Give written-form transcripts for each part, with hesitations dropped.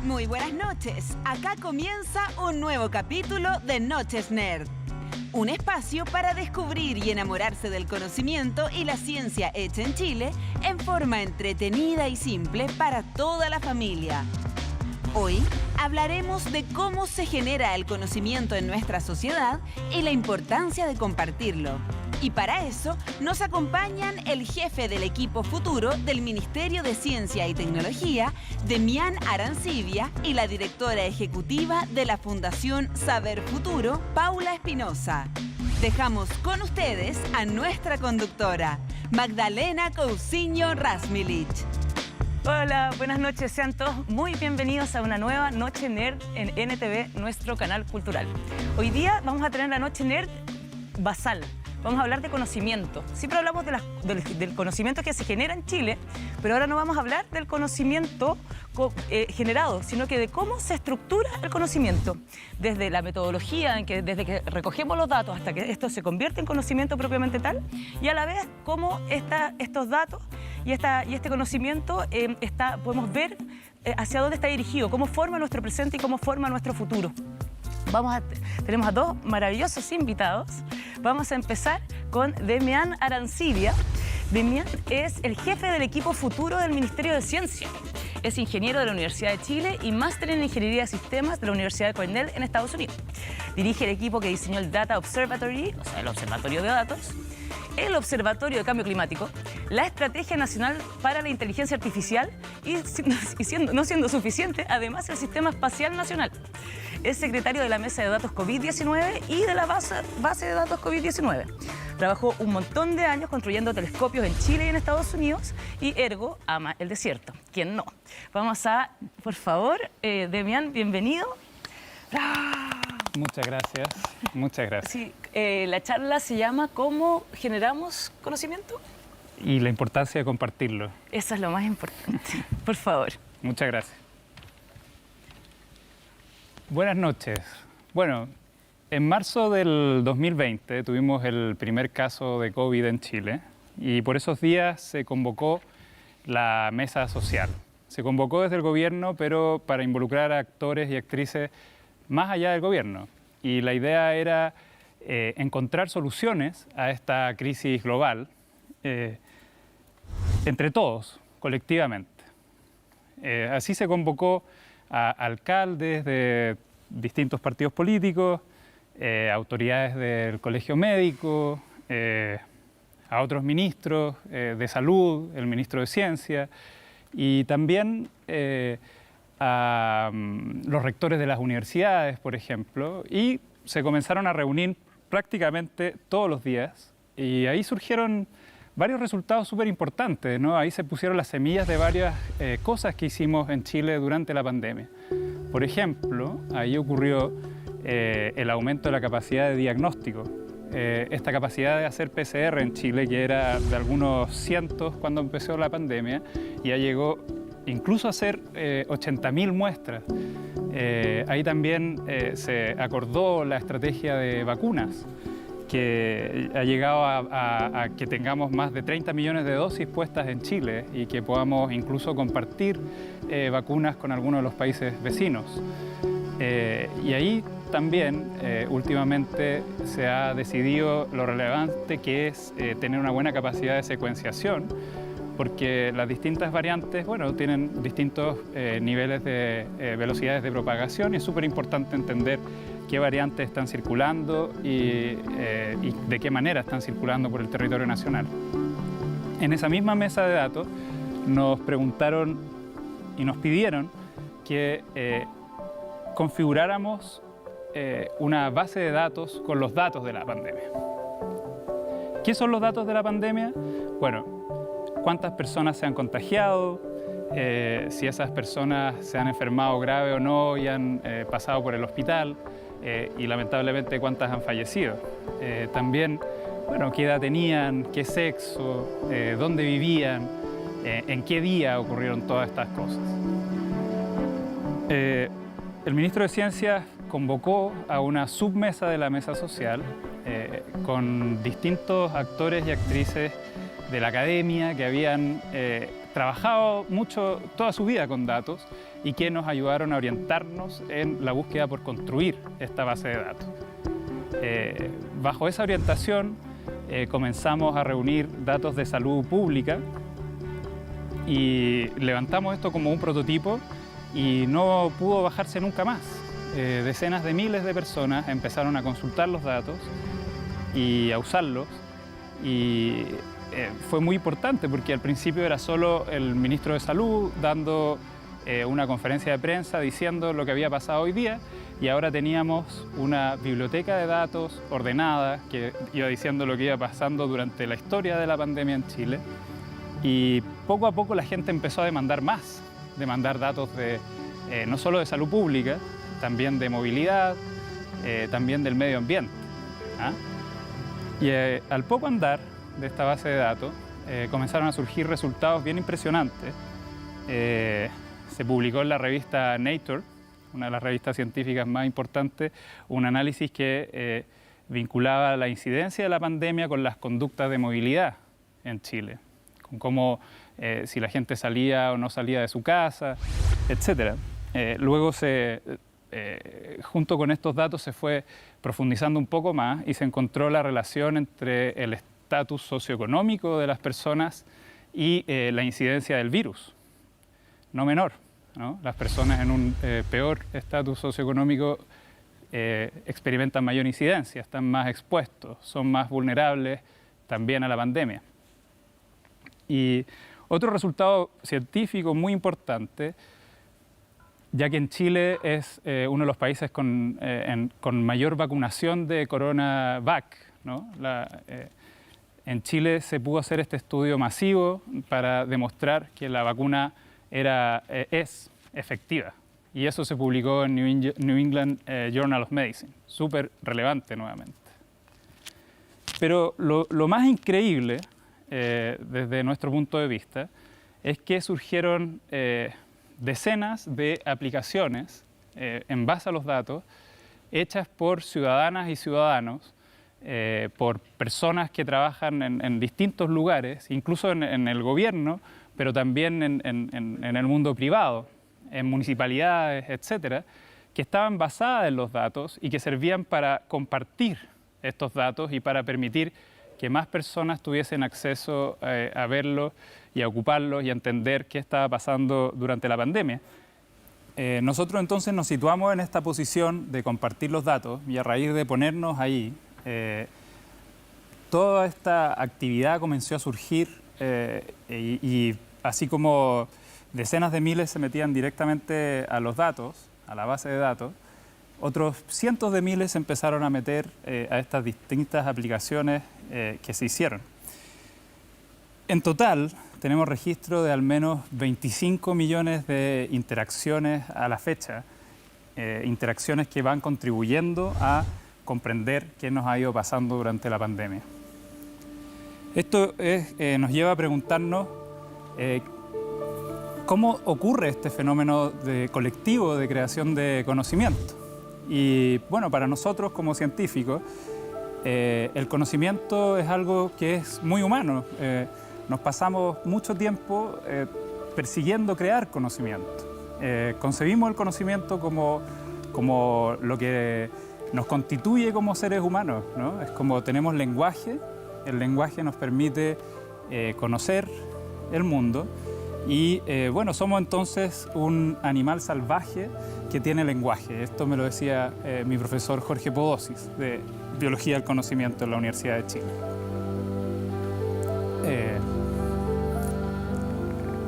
Muy buenas noches. Acá comienza un nuevo capítulo de Noches Nerd. Un espacio para descubrir y enamorarse del conocimiento y la ciencia hecha en Chile en forma entretenida y simple para toda la familia. Hoy hablaremos de cómo se genera el conocimiento en nuestra sociedad y la importancia de compartirlo. Y para eso nos acompañan el jefe del equipo futuro del Ministerio de Ciencia y Tecnología, Demián Arancibia, y la directora ejecutiva de la Fundación Saber Futuro, Paula Espinosa. Dejamos con ustedes a nuestra conductora, Magdalena Cousiño Rasmilich. Hola, buenas noches. Sean todos muy bienvenidos a una nueva Noche Nerd en NTV, nuestro canal cultural. Hoy día vamos a tener la Noche Nerd basal. Vamos a hablar de conocimiento. Siempre hablamos del conocimiento que se genera en Chile, pero ahora no vamos a hablar del conocimiento generado, sino que de cómo se estructura el conocimiento. Desde la metodología, desde que recogemos los datos hasta que esto se convierte en conocimiento propiamente tal, y a la vez cómo estos datos y este conocimiento podemos ver hacia dónde está dirigido, cómo forma nuestro presente y cómo forma nuestro futuro. Tenemos a dos maravillosos invitados. Vamos a empezar con Demián Arancibia. Demián es el jefe del equipo futuro del Ministerio de Ciencia. Es ingeniero de la Universidad de Chile y máster en Ingeniería de Sistemas de la Universidad de Cornell en Estados Unidos. Dirige el equipo que diseñó el Data Observatory, o sea, el Observatorio de Datos, el Observatorio de Cambio Climático, la Estrategia Nacional para la Inteligencia Artificial y no siendo suficiente, además el Sistema Espacial Nacional. Es secretario de la Mesa de Datos COVID-19 y de la base de datos COVID-19. Trabajó un montón de años construyendo telescopios en Chile y en Estados Unidos y ergo ama el desierto. ¿Quién no? Vamos a, por favor, Demián, bienvenido. Muchas gracias, muchas gracias. Sí, la charla se llama ¿Cómo generamos conocimiento? Y la importancia de compartirlo. Eso es lo más importante. Por favor. Muchas gracias. Buenas noches. Bueno, en marzo del 2020 tuvimos el primer caso de COVID en Chile y por esos días se convocó la mesa social. Se convocó desde el gobierno, pero para involucrar a actores y actrices más allá del gobierno. Y la idea era encontrar soluciones a esta crisis global entre todos, colectivamente. Así se convocó a alcaldes de distintos partidos políticos, autoridades del Colegio Médico, a otros ministros de Salud, el ministro de Ciencia, y también a los rectores de las universidades, por ejemplo, y se comenzaron a reunir prácticamente todos los días, y ahí surgieron varios resultados súper importantes, ¿no? Ahí se pusieron las semillas de varias cosas que hicimos en Chile durante la pandemia. Por ejemplo, ahí ocurrió el aumento de la capacidad de diagnóstico. Esta capacidad de hacer PCR en Chile, que era de algunos cientos cuando empezó la pandemia, ya llegó incluso a hacer 80.000 muestras. Ahí también se acordó la estrategia de vacunas, que ha llegado a que tengamos más de 30 millones de dosis puestas en Chile y que podamos incluso compartir vacunas con algunos de los países vecinos. Y ahí también últimamente se ha decidido lo relevante que es tener una buena capacidad de secuenciación, porque las distintas variantes, bueno, tienen distintos niveles de velocidades de propagación y es súper importante entender qué variantes están circulando y de qué manera están circulando por el territorio nacional. En esa misma mesa de datos nos preguntaron y nos pidieron que configuráramos una base de datos con los datos de la pandemia. ¿Qué son los datos de la pandemia? Bueno, cuántas personas se han contagiado, si esas personas se han enfermado grave o no y han pasado por el hospital, y lamentablemente cuántas han fallecido. También, bueno, qué edad tenían, qué sexo, dónde vivían, en qué día ocurrieron todas estas cosas. El ministro de Ciencias convocó a una submesa de la mesa social con distintos actores y actrices de la academia que habían trabajado mucho, toda su vida con datos y que nos ayudaron a orientarnos en la búsqueda por construir esta base de datos. Bajo esa orientación comenzamos a reunir datos de salud pública y levantamos esto como un prototipo y no pudo bajarse nunca más. Decenas de miles de personas empezaron a consultar los datos y a usarlos, y fue muy importante porque al principio era solo el ministro de Salud dando una conferencia de prensa diciendo lo que había pasado hoy día, y ahora teníamos una biblioteca de datos ordenada que iba diciendo lo que iba pasando durante la historia de la pandemia en Chile, y poco a poco la gente empezó a demandar más, demandar datos no solo de salud pública, también de movilidad, también del medio ambiente. Y al poco andar de esta base de datos comenzaron a surgir resultados bien impresionantes. Se publicó en la revista Nature, una de las revistas científicas más importantes, un análisis que vinculaba la incidencia de la pandemia con las conductas de movilidad en Chile, con cómo si la gente salía o no salía de su casa, etc. Luego junto con estos datos se fue profundizando un poco más y se encontró la relación entre el estatus socioeconómico de las personas y la incidencia del virus, no menor, ¿no? Las personas en un peor estatus socioeconómico experimentan mayor incidencia, están más expuestos, son más vulnerables también a la pandemia. Y otro resultado científico muy importante, ya que en Chile es uno de los países con mayor vacunación de CoronaVac, ¿no? En Chile se pudo hacer este estudio masivo para demostrar que la vacuna es efectiva, y eso se publicó en New England Journal of Medicine, súper relevante nuevamente. Pero lo más increíble, desde nuestro punto de vista, es que surgieron decenas de aplicaciones en base a los datos hechas por ciudadanas y ciudadanos, por personas que trabajan en distintos lugares, incluso en el gobierno, pero también en el mundo privado, en municipalidades, etcétera, que estaban basadas en los datos y que servían para compartir estos datos y para permitir que más personas tuviesen acceso a verlos y a ocuparlos y a entender qué estaba pasando durante la pandemia. Nosotros entonces nos situamos en esta posición de compartir los datos, y a raíz de ponernos ahí, toda esta actividad comenzó a surgir y así como decenas de miles se metían directamente a los datos, a la base de datos, otros cientos de miles se empezaron a meter a estas distintas aplicaciones que se hicieron. En total, tenemos registro de al menos 25 millones de interacciones a la fecha, interacciones que van contribuyendo a comprender qué nos ha ido pasando durante la pandemia. Esto nos lleva a preguntarnos cómo ocurre este fenómeno colectivo de creación de conocimiento. Y bueno, para nosotros como científicos, el conocimiento es algo que es muy humano. Nos pasamos mucho tiempo persiguiendo crear conocimiento. Concebimos el conocimiento como lo que nos constituye como seres humanos, ¿no? Es como tenemos lenguaje, el lenguaje nos permite conocer el mundo y bueno, somos entonces un animal salvaje que tiene lenguaje. Esto me lo decía mi profesor Jorge Podosis, de Biología del Conocimiento en la Universidad de Chile.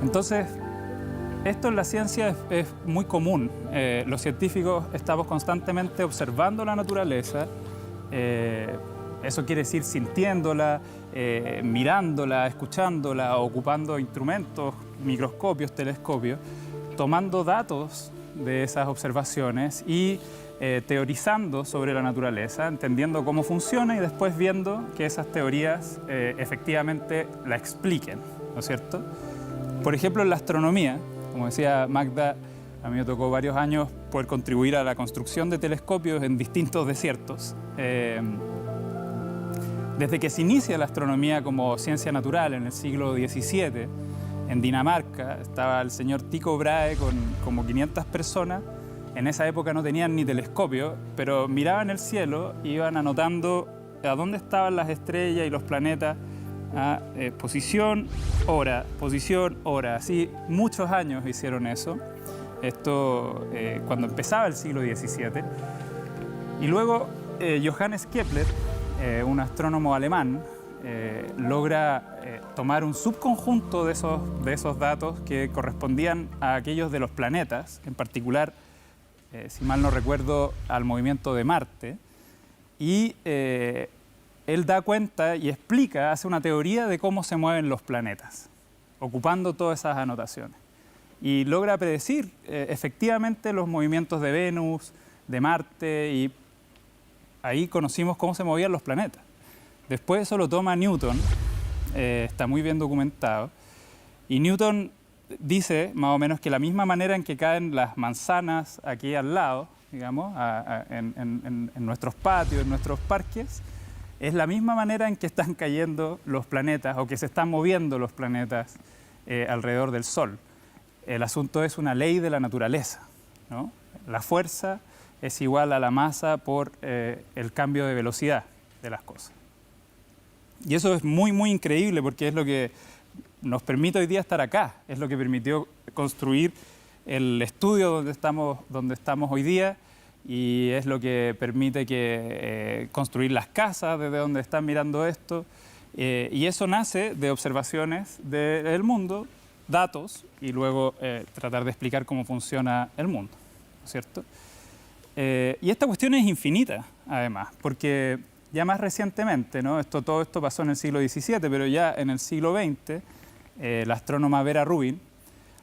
Entonces, esto en la ciencia es muy común. Los científicos estamos constantemente observando la naturaleza, eso quiere decir sintiéndola, mirándola, escuchándola, ocupando instrumentos, microscopios, telescopios, tomando datos de esas observaciones y teorizando sobre la naturaleza, entendiendo cómo funciona y después viendo que esas teorías efectivamente la expliquen, ¿no es cierto? Por ejemplo, en la astronomía, como decía Magda, a mí me tocó varios años poder contribuir a la construcción de telescopios en distintos desiertos. Desde que se inicia la astronomía como ciencia natural en el siglo XVII, en Dinamarca, estaba el señor Tycho Brahe con como 500 personas. En esa época no tenían ni telescopio, pero miraban el cielo y iban anotando a dónde estaban las estrellas y los planetas, a posición, hora, así muchos años hicieron eso. Esto cuando empezaba el siglo XVII. Y luego Johannes Kepler, un astrónomo alemán, logra tomar un subconjunto de esos datos que correspondían a aquellos de los planetas, en particular, si mal no recuerdo, al movimiento de Marte, y él da cuenta y explica, hace una teoría de cómo se mueven los planetas, ocupando todas esas anotaciones. Y logra predecir efectivamente los movimientos de Venus, de Marte, y ahí conocimos cómo se movían los planetas. Después eso lo toma Newton, está muy bien documentado, y Newton dice más o menos que la misma manera en que caen las manzanas aquí al lado, digamos, en nuestros patios, en nuestros parques, es la misma manera en que están cayendo los planetas o que se están moviendo los planetas alrededor del Sol. El asunto es una ley de la naturaleza, ¿no? La fuerza es igual a la masa por el cambio de velocidad de las cosas. Y eso es muy, muy increíble porque es lo que nos permite hoy día estar acá, es lo que permitió construir el estudio donde estamos hoy día, y es lo que permite construir las casas desde donde están mirando esto, y eso nace de observaciones del mundo, datos, y luego tratar de explicar cómo funciona el mundo, ¿no es cierto? Y esta cuestión es infinita, además, porque ya más recientemente, ¿no? Todo esto pasó en el siglo XVII, pero ya en el siglo XX, la astrónoma Vera Rubin,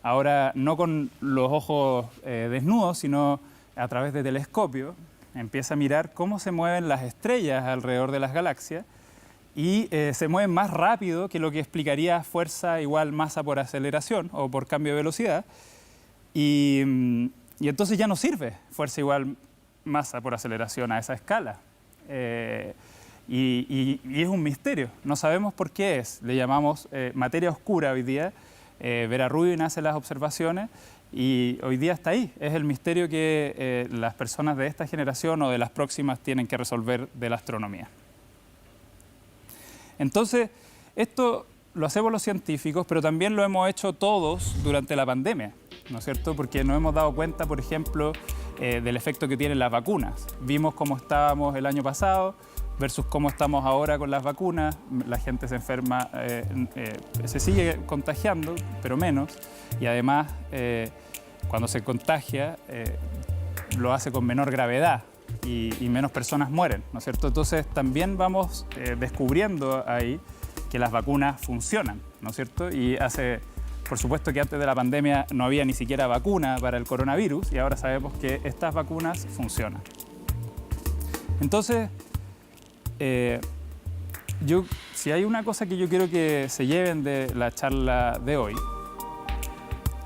ahora no con los ojos desnudos, sino a través de telescopios, empieza a mirar cómo se mueven las estrellas alrededor de las galaxias y se mueven más rápido que lo que explicaría fuerza igual masa por aceleración o por cambio de velocidad. Y entonces ya no sirve fuerza igual masa por aceleración a esa escala. Y es un misterio, no sabemos por qué es, le llamamos materia oscura hoy día. Vera Rubin hace las observaciones y hoy día está ahí, es el misterio que las personas de esta generación o de las próximas tienen que resolver de la astronomía. Entonces, esto lo hacemos los científicos, pero también lo hemos hecho todos durante la pandemia, ¿no es cierto? Porque nos hemos dado cuenta, por ejemplo, del efecto que tienen las vacunas. Vimos cómo estábamos el año pasado versus cómo estamos ahora con las vacunas. La gente se enferma, se sigue contagiando, pero menos. Y además, cuando se contagia, lo hace con menor gravedad y menos personas mueren, ¿no es cierto? Entonces, también vamos descubriendo ahí que las vacunas funcionan, ¿no es cierto? Y por supuesto que antes de la pandemia no había ni siquiera vacuna para el coronavirus y ahora sabemos que estas vacunas funcionan. Entonces, si hay una cosa que yo quiero que se lleven de la charla de hoy,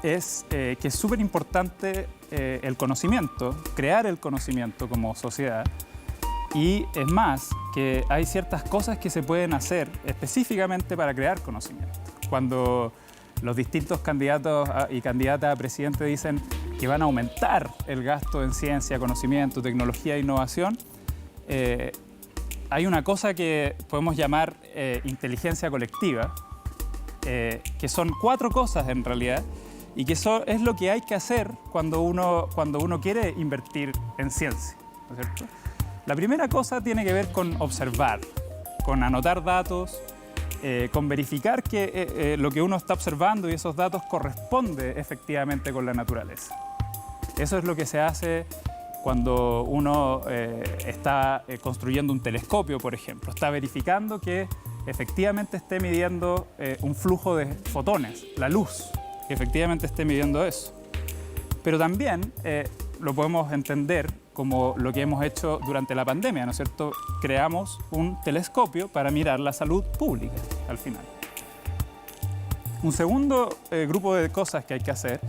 es que es súper importante el conocimiento, crear el conocimiento como sociedad. Y es más, que hay ciertas cosas que se pueden hacer específicamente para crear conocimiento. Cuando los distintos candidatos y candidatas a presidente dicen que van a aumentar el gasto en ciencia, conocimiento, tecnología e innovación, hay una cosa que podemos llamar inteligencia colectiva, que son 4 cosas en realidad, y que eso es lo que hay que hacer cuando uno quiere invertir en ciencia, ¿no es cierto? La primera cosa tiene que ver con observar, con anotar datos, con verificar que lo que uno está observando y esos datos corresponde efectivamente con la naturaleza. Eso es lo que se hace cuando uno está construyendo un telescopio, por ejemplo. Está verificando que efectivamente esté midiendo un flujo de fotones, la luz, que efectivamente esté midiendo eso. Pero también lo podemos entender como lo que hemos hecho durante la pandemia, ¿no es cierto? Creamos un telescopio para mirar la salud pública al final. Un segundo grupo de cosas que hay que hacer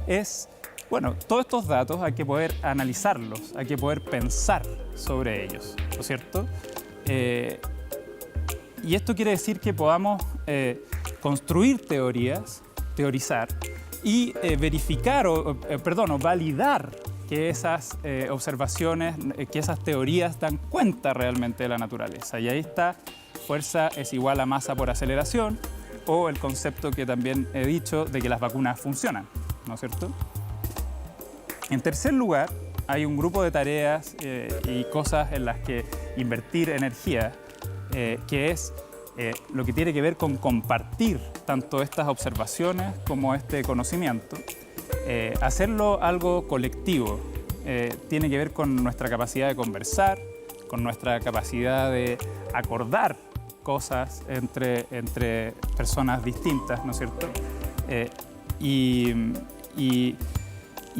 es, bueno, todos estos datos hay que poder analizarlos, hay que poder pensar sobre ellos, ¿no es cierto? Y esto quiere decir que podamos construir teorías teorizar y verificar o validar que esas observaciones, que esas teorías dan cuenta realmente de la naturaleza. Y ahí está, fuerza es igual a masa por aceleración, o el concepto que también he dicho de que las vacunas funcionan, ¿no es cierto? En tercer lugar, hay un grupo de tareas y cosas en las que invertir energía, que es lo que tiene que ver con compartir tanto estas observaciones como este conocimiento. Hacerlo algo colectivo tiene que ver con nuestra capacidad de conversar, con nuestra capacidad de acordar cosas entre personas distintas, ¿no es cierto? Y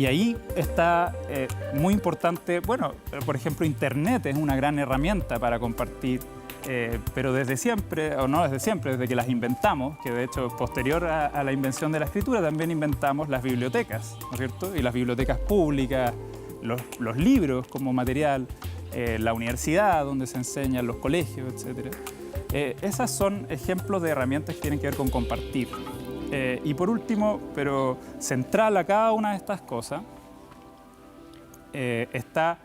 ahí está muy importante, bueno, por ejemplo, Internet es una gran herramienta para compartir, pero desde siempre, o no desde siempre, desde que las inventamos, que de hecho posterior a la invención de la escritura también inventamos las bibliotecas, ¿no es cierto? Y las bibliotecas públicas, los libros como material, la universidad donde se enseñan, los colegios, etc. Esas son ejemplos de herramientas que tienen que ver con compartir. Y por último, pero central a cada una de estas cosas, está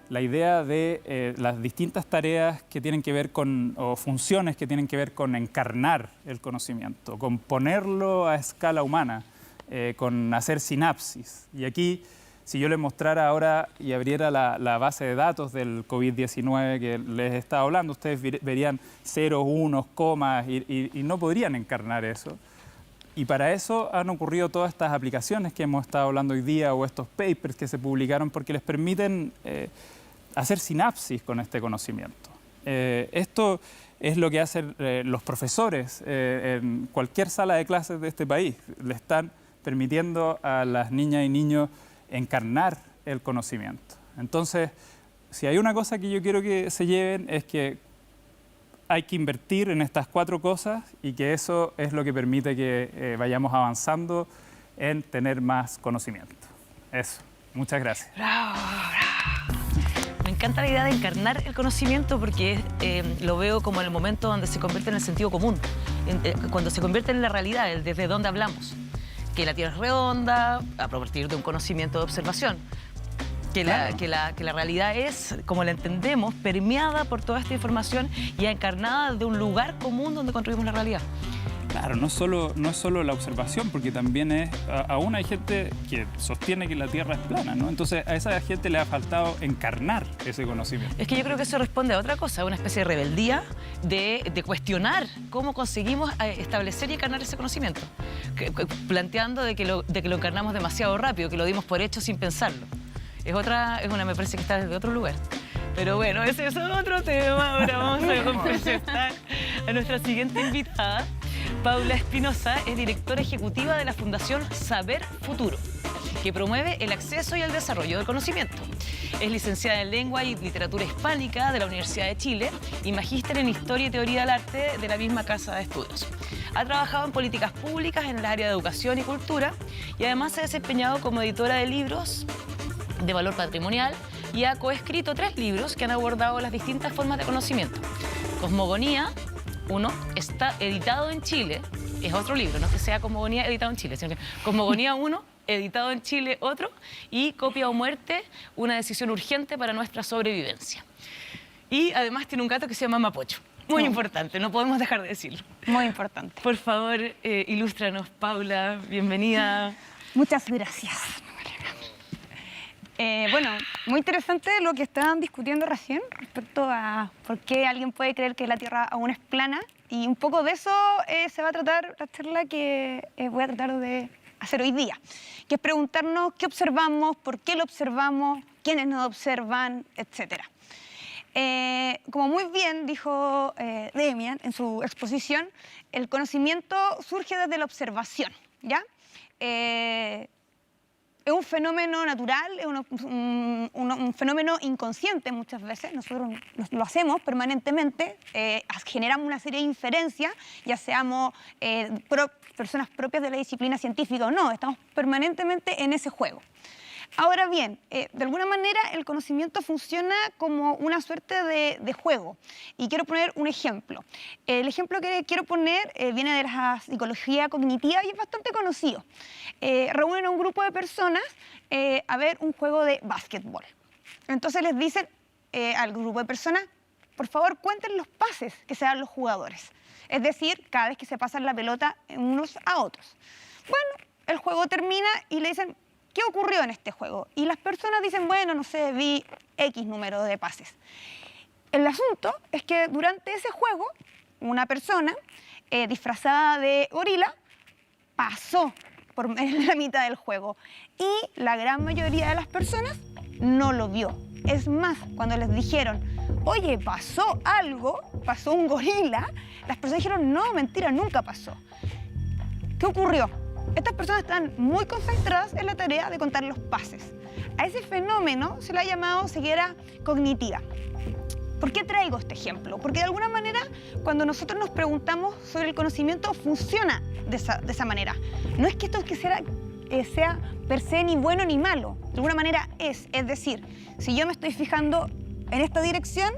la idea de las distintas tareas que tienen que ver con, o funciones que tienen que ver con encarnar el conocimiento, con ponerlo a escala humana, con hacer sinapsis. Y aquí, si yo les mostrara ahora y abriera la base de datos del COVID-19 que les he estado hablando, ustedes verían ceros, unos, comas y no podrían encarnar eso. Y para eso han ocurrido todas estas aplicaciones que hemos estado hablando hoy día o estos papers que se publicaron porque les permiten hacer sinapsis con este conocimiento. Esto es lo que hacen los profesores en cualquier sala de clases de este país. Le están permitiendo a las niñas y niños encarnar el conocimiento. Entonces, si hay una cosa que yo quiero que se lleven es que hay que invertir en estas 4 cosas y que eso es lo que permite que vayamos avanzando en tener más conocimiento. Eso. Muchas gracias. ¡Bravo, bravo! Me encanta la idea de encarnar el conocimiento porque lo veo como el momento donde se convierte en el sentido común, cuando se convierte en la realidad, desde donde hablamos. Que la Tierra es redonda, a partir de un conocimiento de observación. Que la realidad es, como la entendemos, permeada por toda esta información y encarnada de un lugar común donde construimos la realidad. Claro, no es solo la observación, porque también aún hay gente que sostiene que la Tierra es plana, ¿no? Entonces a esa gente le ha faltado encarnar ese conocimiento. Es que yo creo que eso responde a otra cosa, a una especie de rebeldía de cuestionar cómo conseguimos establecer y encarnar ese conocimiento, planteando de que lo encarnamos demasiado rápido, que lo dimos por hecho sin pensarlo. Me parece que está desde otro lugar. Pero bueno, ese es otro tema. Ahora vamos a presentar a nuestra siguiente invitada. Paula Espinosa es directora ejecutiva de la Fundación Saber Futuro, que promueve el acceso y el desarrollo del conocimiento. Es licenciada en Lengua y Literatura Hispánica de la Universidad de Chile y magíster en Historia y Teoría del Arte de la misma casa de estudios. Ha trabajado en políticas públicas en el área de educación y cultura y además se ha desempeñado como editora de libros de valor patrimonial y ha coescrito 3 libros que han abordado las distintas formas de conocimiento. Cosmogonía, uno, está editado en Chile, es otro libro, no es que sea Cosmogonía editado en Chile, sino que Cosmogonía 1, editado en Chile otro, y Copia o Muerte, una decisión urgente para nuestra sobrevivencia. Y además tiene un gato que se llama Mapocho. Muy importante, no podemos dejar de decirlo. Muy importante. Por favor, ilústranos, Paula, bienvenida. Muchas gracias. Bueno, muy interesante lo que estaban discutiendo recién respecto a por qué alguien puede creer que la Tierra aún es plana. Y un poco de eso se va a tratar la charla que voy a tratar de hacer hoy día, que es preguntarnos qué observamos, por qué lo observamos, quiénes nos observan, etc. Como muy bien dijo Demian en su exposición, el conocimiento surge desde la observación, ¿ya? Es un fenómeno natural, es un fenómeno inconsciente muchas veces. Nosotros lo hacemos permanentemente, generamos una serie de inferencias, ya seamos personas propias de la disciplina científica o no, estamos permanentemente en ese juego. Ahora bien, de alguna manera el conocimiento funciona como una suerte de juego. Y quiero poner un ejemplo. El ejemplo que quiero poner viene de la psicología cognitiva y es bastante conocido. Reúnen a un grupo de personas a ver un juego de básquetbol. Entonces les dicen al grupo de personas, por favor, cuenten los pases que se dan los jugadores. Es decir, cada vez que se pasan la pelota unos a otros. Bueno, el juego termina y le dicen, ¿qué ocurrió en este juego? Y las personas dicen, bueno, no sé, vi X número de pases. El asunto es que durante ese juego, una persona disfrazada de gorila pasó por la mitad del juego y la gran mayoría de las personas no lo vio. Es más, cuando les dijeron, oye, pasó algo, pasó un gorila, las personas dijeron, no, mentira, nunca pasó. ¿Qué ocurrió? Estas personas están muy concentradas en la tarea de contar los pases. A ese fenómeno se le ha llamado ceguera cognitiva. ¿Por qué traigo este ejemplo? Porque de alguna manera, cuando nosotros nos preguntamos sobre el conocimiento, funciona de esa manera. No es que esto sea per se ni bueno ni malo. De alguna manera es decir, si yo me estoy fijando en esta dirección,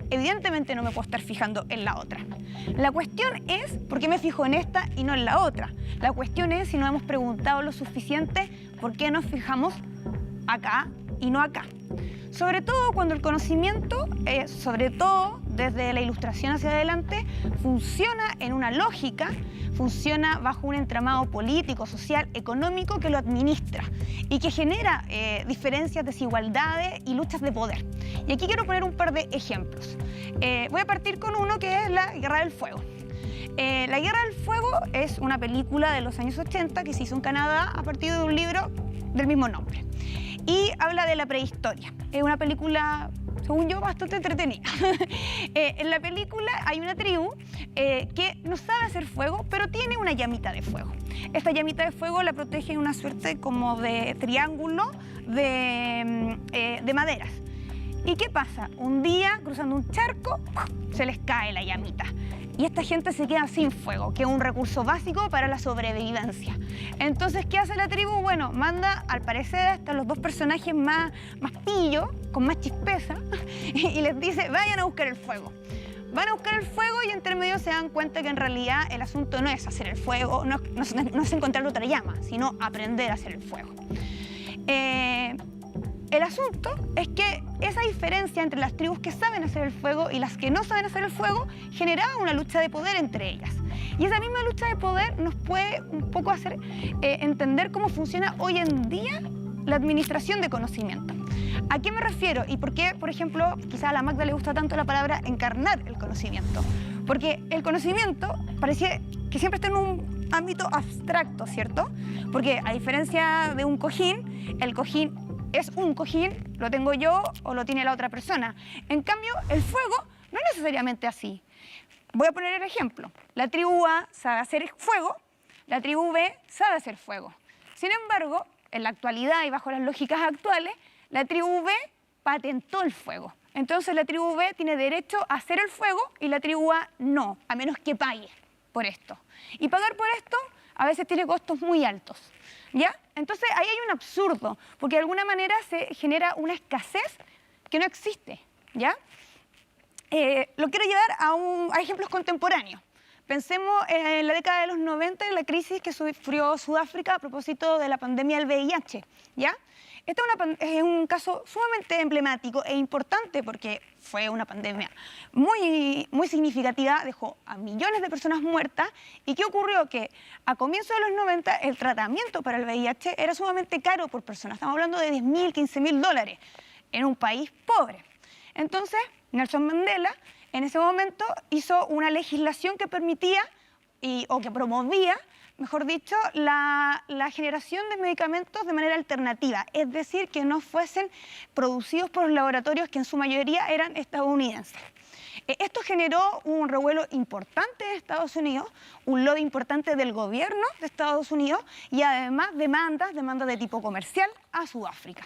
evidentemente no me puedo estar fijando en la otra. La cuestión es por qué me fijo en esta y no en la otra. La cuestión es si no hemos preguntado lo suficiente por qué nos fijamos acá y no acá. Sobre todo cuando el conocimiento, sobre todo desde la ilustración hacia adelante, funciona en una lógica, funciona bajo un entramado político, social, económico que lo administra y que genera diferencias, desigualdades y luchas de poder. Y aquí quiero poner un par de ejemplos. Voy a partir con uno que es la Guerra del Fuego. La Guerra del Fuego es una película de los años 80 que se hizo en Canadá a partir de un libro del mismo nombre. Y habla de la prehistoria. Es una película, según yo, bastante entretenida. En la película hay una tribu que no sabe hacer fuego, pero tiene una llamita de fuego. Esta llamita de fuego la protege en una suerte como de triángulo de maderas. ¿Y qué pasa? Un día, cruzando un charco, se les cae la llamita. Y esta gente se queda sin fuego, que es un recurso básico para la sobrevivencia. Entonces, ¿qué hace la tribu? Bueno, manda, al parecer, hasta los dos personajes más pillos, con más chispeza, y les dice, vayan a buscar el fuego. Van a buscar el fuego y entre medio se dan cuenta que en realidad el asunto no es hacer el fuego, no es encontrar otra llama, sino aprender a hacer el fuego. El asunto es que esa diferencia entre las tribus que saben hacer el fuego y las que no saben hacer el fuego generaba una lucha de poder entre ellas. Y esa misma lucha de poder nos puede un poco hacer entender cómo funciona hoy en día la administración de conocimiento. ¿A qué me refiero? Y por qué, por ejemplo, quizá a la Magda le gusta tanto la palabra encarnar el conocimiento. Porque el conocimiento parecía que siempre está en un ámbito abstracto, ¿cierto? Porque a diferencia de un cojín, el cojín es un cojín, lo tengo yo o lo tiene la otra persona. En cambio, el fuego no es necesariamente así. Voy a poner el ejemplo. La tribu A sabe hacer fuego, la tribu B sabe hacer fuego. Sin embargo, en la actualidad y bajo las lógicas actuales, la tribu B patentó el fuego. Entonces la tribu B tiene derecho a hacer el fuego y la tribu A no, a menos que pague por esto. Y pagar por esto a veces tiene costos muy altos. ¿Ya? Entonces ahí hay un absurdo, porque de alguna manera se genera una escasez que no existe. ¿Ya? Lo quiero llevar a ejemplos contemporáneos. Pensemos en la década de los 90, en la crisis que sufrió Sudáfrica a propósito de la pandemia del VIH. ¿Ya? Este es un caso sumamente emblemático e importante porque fue una pandemia muy significativa, dejó a millones de personas muertas. ¿Y qué ocurrió? Que a comienzos de los 90 el tratamiento para el VIH era sumamente caro por persona. Estamos hablando de $10.000, $15.000 en un país pobre. Entonces, Nelson Mandela en ese momento hizo una legislación que permitía o que promovía, mejor dicho, la generación de medicamentos de manera alternativa, es decir, que no fuesen producidos por los laboratorios que en su mayoría eran estadounidenses. Esto generó un revuelo importante en Estados Unidos, un lobby importante del gobierno de Estados Unidos y además demandas de tipo comercial a Sudáfrica.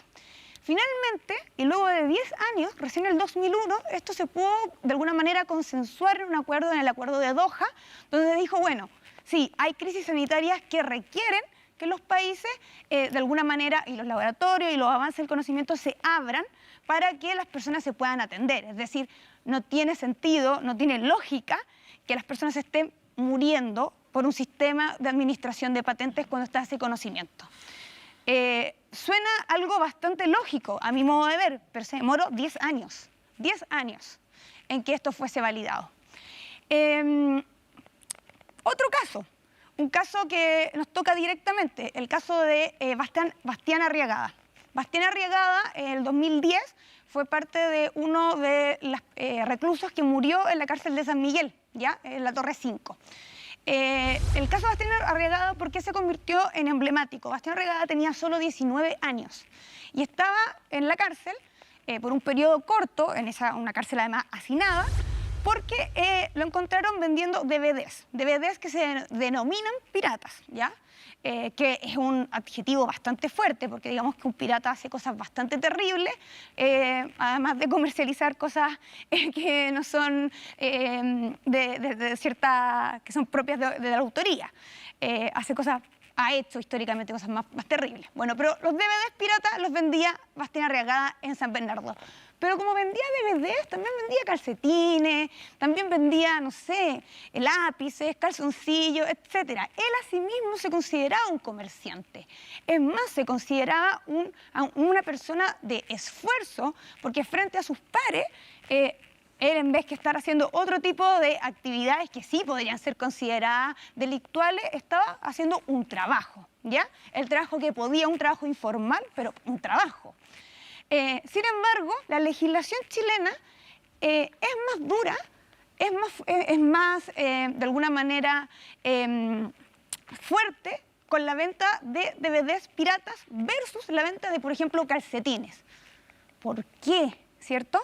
Finalmente, y luego de 10 años, recién en el 2001, esto se pudo de alguna manera consensuar en un acuerdo, en el acuerdo de Doha, donde dijo, bueno, sí, hay crisis sanitarias que requieren que los países, de alguna manera, y los laboratorios y los avances del conocimiento se abran para que las personas se puedan atender. Es decir, no tiene sentido, no tiene lógica que las personas estén muriendo por un sistema de administración de patentes cuando está ese conocimiento. Suena algo bastante lógico, a mi modo de ver, pero se demoró 10 años en que esto fuese validado. Otro caso, un caso que nos toca directamente, el caso de Bastián Arriagada. Bastián Arriagada, en el 2010, fue parte de uno de los reclusos que murió en la cárcel de San Miguel, ¿ya? En la Torre 5. El caso de Bastián Arriagada, ¿por qué se convirtió en emblemático? Bastián Arriagada tenía solo 19 años y estaba en la cárcel por un periodo corto, en una cárcel además hacinada, porque lo encontraron vendiendo DVDs que se denominan piratas, ¿ya? Que es un adjetivo bastante fuerte, porque digamos que un pirata hace cosas bastante terribles, además de comercializar cosas que no son de cierta, que son propias de la autoría. Ha hecho históricamente cosas más terribles. Bueno, pero los DVDs piratas los vendía Bastián Arriagada en San Bernardo. Pero como vendía DVDs, también vendía calcetines, también vendía, no sé, lápices, calzoncillos, etc. Él a sí mismo se consideraba un comerciante. Es más, se consideraba una persona de esfuerzo, porque frente a sus pares, él, en vez de estar haciendo otro tipo de actividades que sí podrían ser consideradas delictuales, estaba haciendo un trabajo, ¿ya? El trabajo que podía, un trabajo informal, pero un trabajo. Sin embargo, la legislación chilena es más dura, es más de alguna manera, fuerte con la venta de DVDs piratas versus la venta de, por ejemplo, calcetines. ¿Por qué? ¿Cierto?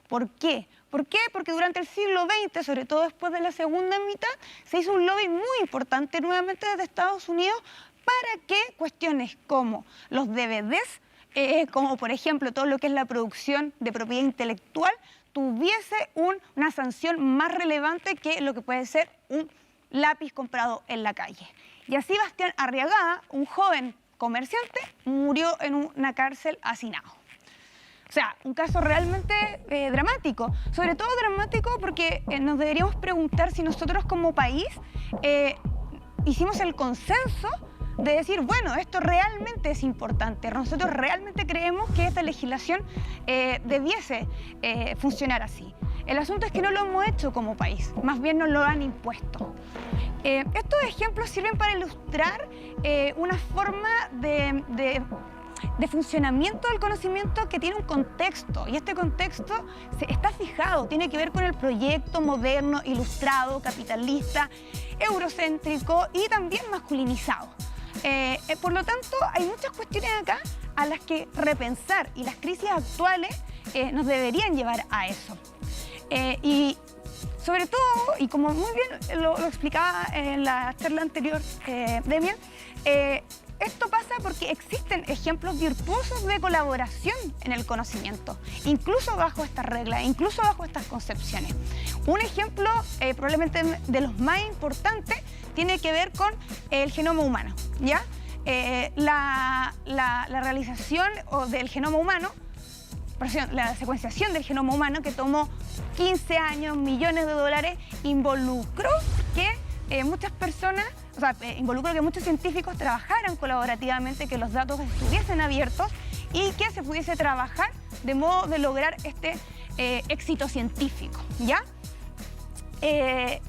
¿Por qué? ¿Por qué? Porque durante el siglo XX, sobre todo después de la segunda mitad, se hizo un lobby muy importante nuevamente desde Estados Unidos para que cuestiones como los DVDs, como por ejemplo todo lo que es la producción de propiedad intelectual, tuviese una sanción más relevante que lo que puede ser un lápiz comprado en la calle. Y así Bastián Arriagada, un joven comerciante, murió en una cárcel hacinado. O sea, un caso realmente dramático, sobre todo dramático porque nos deberíamos preguntar si nosotros como país hicimos el consenso de decir, bueno, esto realmente es importante, nosotros realmente creemos que esta legislación debiese funcionar así. El asunto es que no lo hemos hecho como país, más bien nos lo han impuesto. Estos ejemplos sirven para ilustrar una forma de funcionamiento del conocimiento que tiene un contexto, y este contexto está fijado, tiene que ver con el proyecto moderno, ilustrado, capitalista, eurocéntrico y también masculinizado. Por lo tanto, hay muchas cuestiones acá a las que repensar, y las crisis actuales nos deberían llevar a eso. Y sobre todo, y como muy bien lo explicaba en la charla anterior Demian, esto pasa porque existen ejemplos virtuosos de colaboración en el conocimiento, incluso bajo estas reglas, incluso bajo estas concepciones. Un ejemplo, probablemente de los más importantes, tiene que ver con el genoma humano, ¿ya? La realización del genoma humano, la secuenciación del genoma humano, que tomó 15 años, millones de dólares, involucró que muchas personas, involucró que muchos científicos trabajaran colaborativamente, que los datos estuviesen abiertos y que se pudiese trabajar de modo de lograr este éxito científico, ¿ya? Ese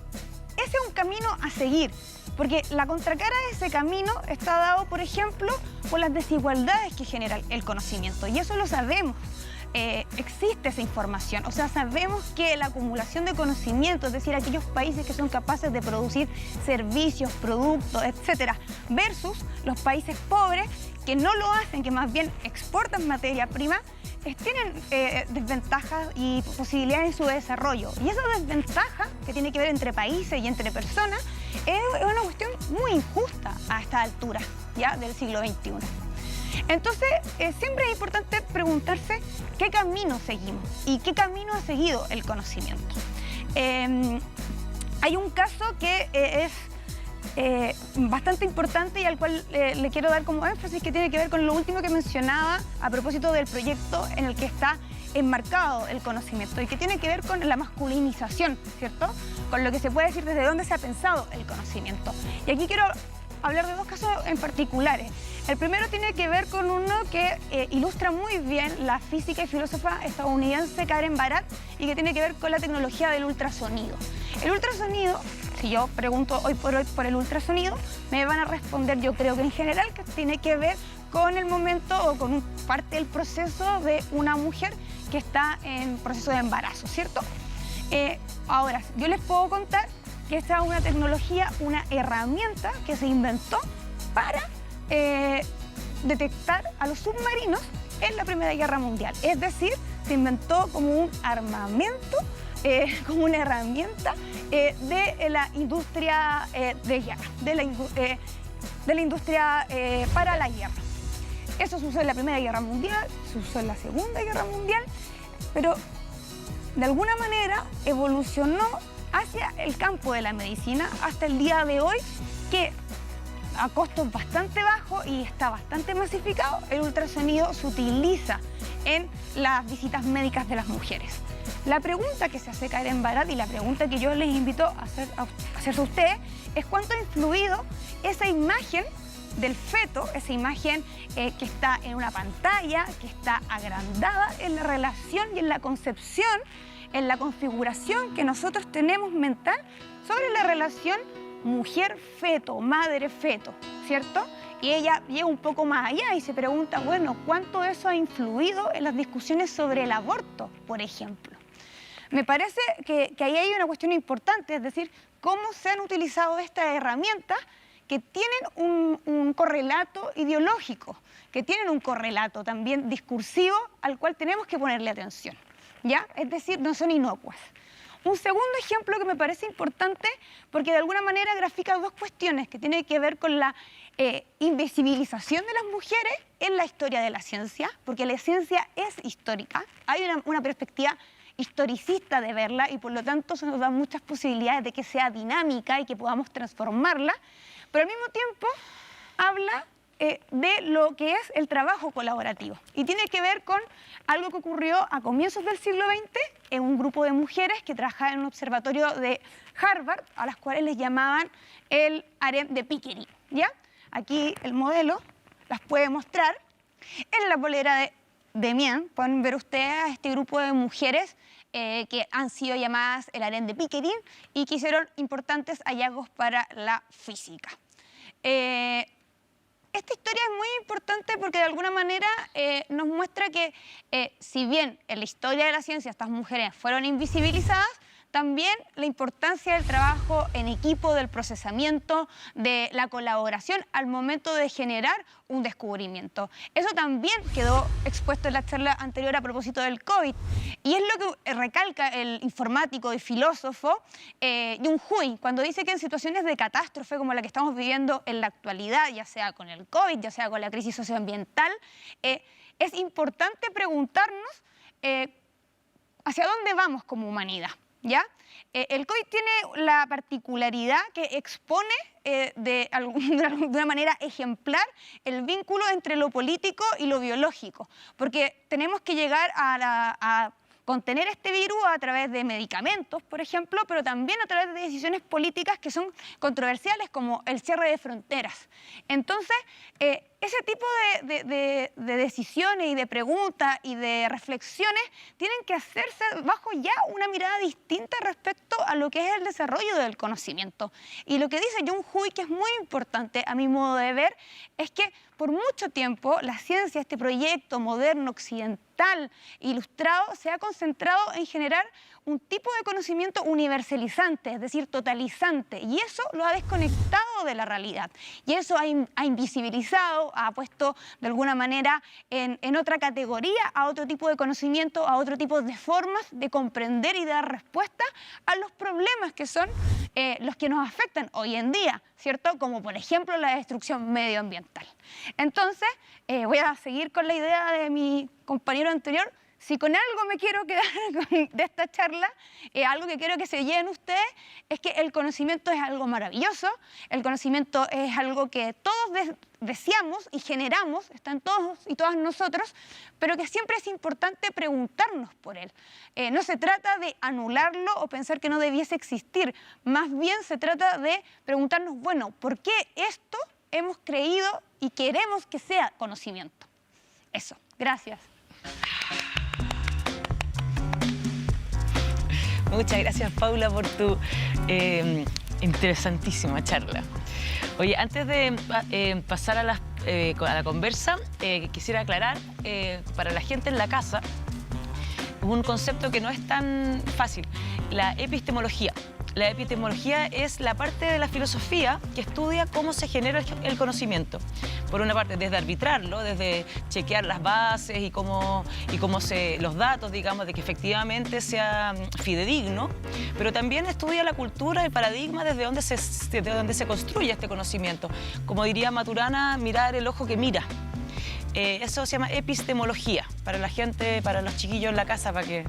es un camino a seguir, porque la contracara de ese camino está dado, por ejemplo, por las desigualdades que genera el conocimiento, y eso lo sabemos. Existe esa información, o sea, sabemos que la acumulación de conocimiento, es decir, aquellos países que son capaces de producir servicios, productos, etcétera, versus los países pobres que no lo hacen, que más bien exportan materia prima, tienen desventajas y posibilidades en su desarrollo. Y esa desventaja que tiene que ver entre países y entre personas es una cuestión muy injusta a esta altura ya del siglo XXI. Entonces, siempre es importante preguntarse qué camino seguimos y qué camino ha seguido el conocimiento. Hay un caso que es bastante importante y al cual le quiero dar como énfasis, que tiene que ver con lo último que mencionaba a propósito del proyecto en el que está enmarcado el conocimiento y que tiene que ver con la masculinización, ¿cierto? Con lo que se puede decir desde dónde se ha pensado el conocimiento. Y aquí quiero hablar de dos casos en particulares. El primero tiene que ver con uno que ilustra muy bien la física y filósofa estadounidense Karen Barat y que tiene que ver con la tecnología del ultrasonido. El ultrasonido, si yo pregunto hoy por el ultrasonido, me van a responder, yo creo que en general, que tiene que ver con el momento o con parte del proceso de una mujer que está en proceso de embarazo, ¿cierto? Ahora, yo les puedo contar que esta es una tecnología, una herramienta que se inventó para detectar a los submarinos en la Primera Guerra Mundial. Es decir, se inventó como un armamento, como una herramienta de la industria de guerra, de la industria para la guerra. Eso se usó en la Primera Guerra Mundial, se usó en la Segunda Guerra Mundial, pero de alguna manera evolucionó hacia el campo de la medicina hasta el día de hoy, que a costos bastante bajos y está bastante masificado, el ultrasonido se utiliza en las visitas médicas de las mujeres. La pregunta que se hace Karen Barat y la pregunta que yo les invito a hacerse a ustedes es cuánto ha influido esa imagen del feto, esa imagen que está en una pantalla, que está agrandada en la relación y en la concepción, en la configuración que nosotros tenemos mental sobre la relación mujer-feto, madre-feto, ¿cierto? Y ella llega un poco más allá y se pregunta, bueno, ¿cuánto eso ha influido en las discusiones sobre el aborto, por ejemplo? Me parece que ahí hay una cuestión importante, es decir, cómo se han utilizado estas herramientas que tienen un correlato ideológico, que tienen un correlato también discursivo al cual tenemos que ponerle atención, ¿ya? Es decir, no son inocuas. Un segundo ejemplo que me parece importante porque de alguna manera grafica dos cuestiones que tienen que ver con la invisibilización de las mujeres en la historia de la ciencia, porque la ciencia es histórica, hay una perspectiva historicista de verla y por lo tanto se nos dan muchas posibilidades de que sea dinámica y que podamos transformarla, pero al mismo tiempo habla de lo que es el trabajo colaborativo y tiene que ver con algo que ocurrió a comienzos del siglo XX en un grupo de mujeres que trabajaban en un observatorio de Harvard, a las cuales les llamaban el harem de Pickering, ¿ya? Aquí el modelo las puede mostrar en la polera de Demian. Pueden ver ustedes a este grupo de mujeres que han sido llamadas el harem de Pickering y que hicieron importantes hallazgos para la física. Esta historia es muy importante porque de alguna manera nos muestra que si bien en la historia de la ciencia estas mujeres fueron invisibilizadas, también la importancia del trabajo en equipo, del procesamiento, de la colaboración al momento de generar un descubrimiento. Eso también quedó expuesto en la charla anterior a propósito del COVID. Y es lo que recalca el informático y filósofo Jung Hui, cuando dice que en situaciones de catástrofe como la que estamos viviendo en la actualidad, ya sea con el COVID, ya sea con la crisis socioambiental, es importante preguntarnos hacia dónde vamos como humanidad. ¿Ya? El COVID tiene la particularidad que expone de una manera ejemplar el vínculo entre lo político y lo biológico, porque tenemos que llegar a contener este virus a través de medicamentos, por ejemplo, pero también a través de decisiones políticas que son controversiales, como el cierre de fronteras. Entonces, ese tipo de decisiones y de preguntas y de reflexiones tienen que hacerse bajo ya una mirada distinta respecto a lo que es el desarrollo del conocimiento. Y lo que dice Jung Hui, que es muy importante a mi modo de ver, es que por mucho tiempo la ciencia, este proyecto moderno, occidental, ilustrado, se ha concentrado en generar un tipo de conocimiento universalizante, es decir, totalizante, y eso lo ha desconectado de la realidad. Y eso ha invisibilizado, ha puesto de alguna manera en otra categoría a otro tipo de conocimiento, a otro tipo de formas de comprender y dar respuesta a los problemas que son los que nos afectan hoy en día, ¿cierto? Como por ejemplo la destrucción medioambiental. Entonces, voy a seguir con la idea de mi compañero anterior. si con algo me quiero quedar de esta charla, algo que quiero que se lleven ustedes, es que el conocimiento es algo maravilloso, el conocimiento es algo que todos deseamos y generamos, está en todos y todas nosotros, pero que siempre es importante preguntarnos por él. No se trata de anularlo o pensar que no debiese existir, más bien se trata de preguntarnos, bueno, ¿por qué esto hemos creído y queremos que sea conocimiento? Eso, gracias. Muchas gracias, Paula, por tu interesantísima charla. Oye, antes de pasar a la conversa, quisiera aclarar para la gente en la casa un concepto que no es tan fácil, la epistemología. La epistemología es la parte de la filosofía que estudia cómo se genera el conocimiento. Por una parte, desde arbitrarlo, desde chequear las bases y cómo los datos, digamos, de que efectivamente sea fidedigno, pero también estudia la cultura, el paradigma desde donde se construye este conocimiento. Como diría Maturana, mirar el ojo que mira. Eso se llama epistemología, para la gente, para los chiquillos en la casa, para que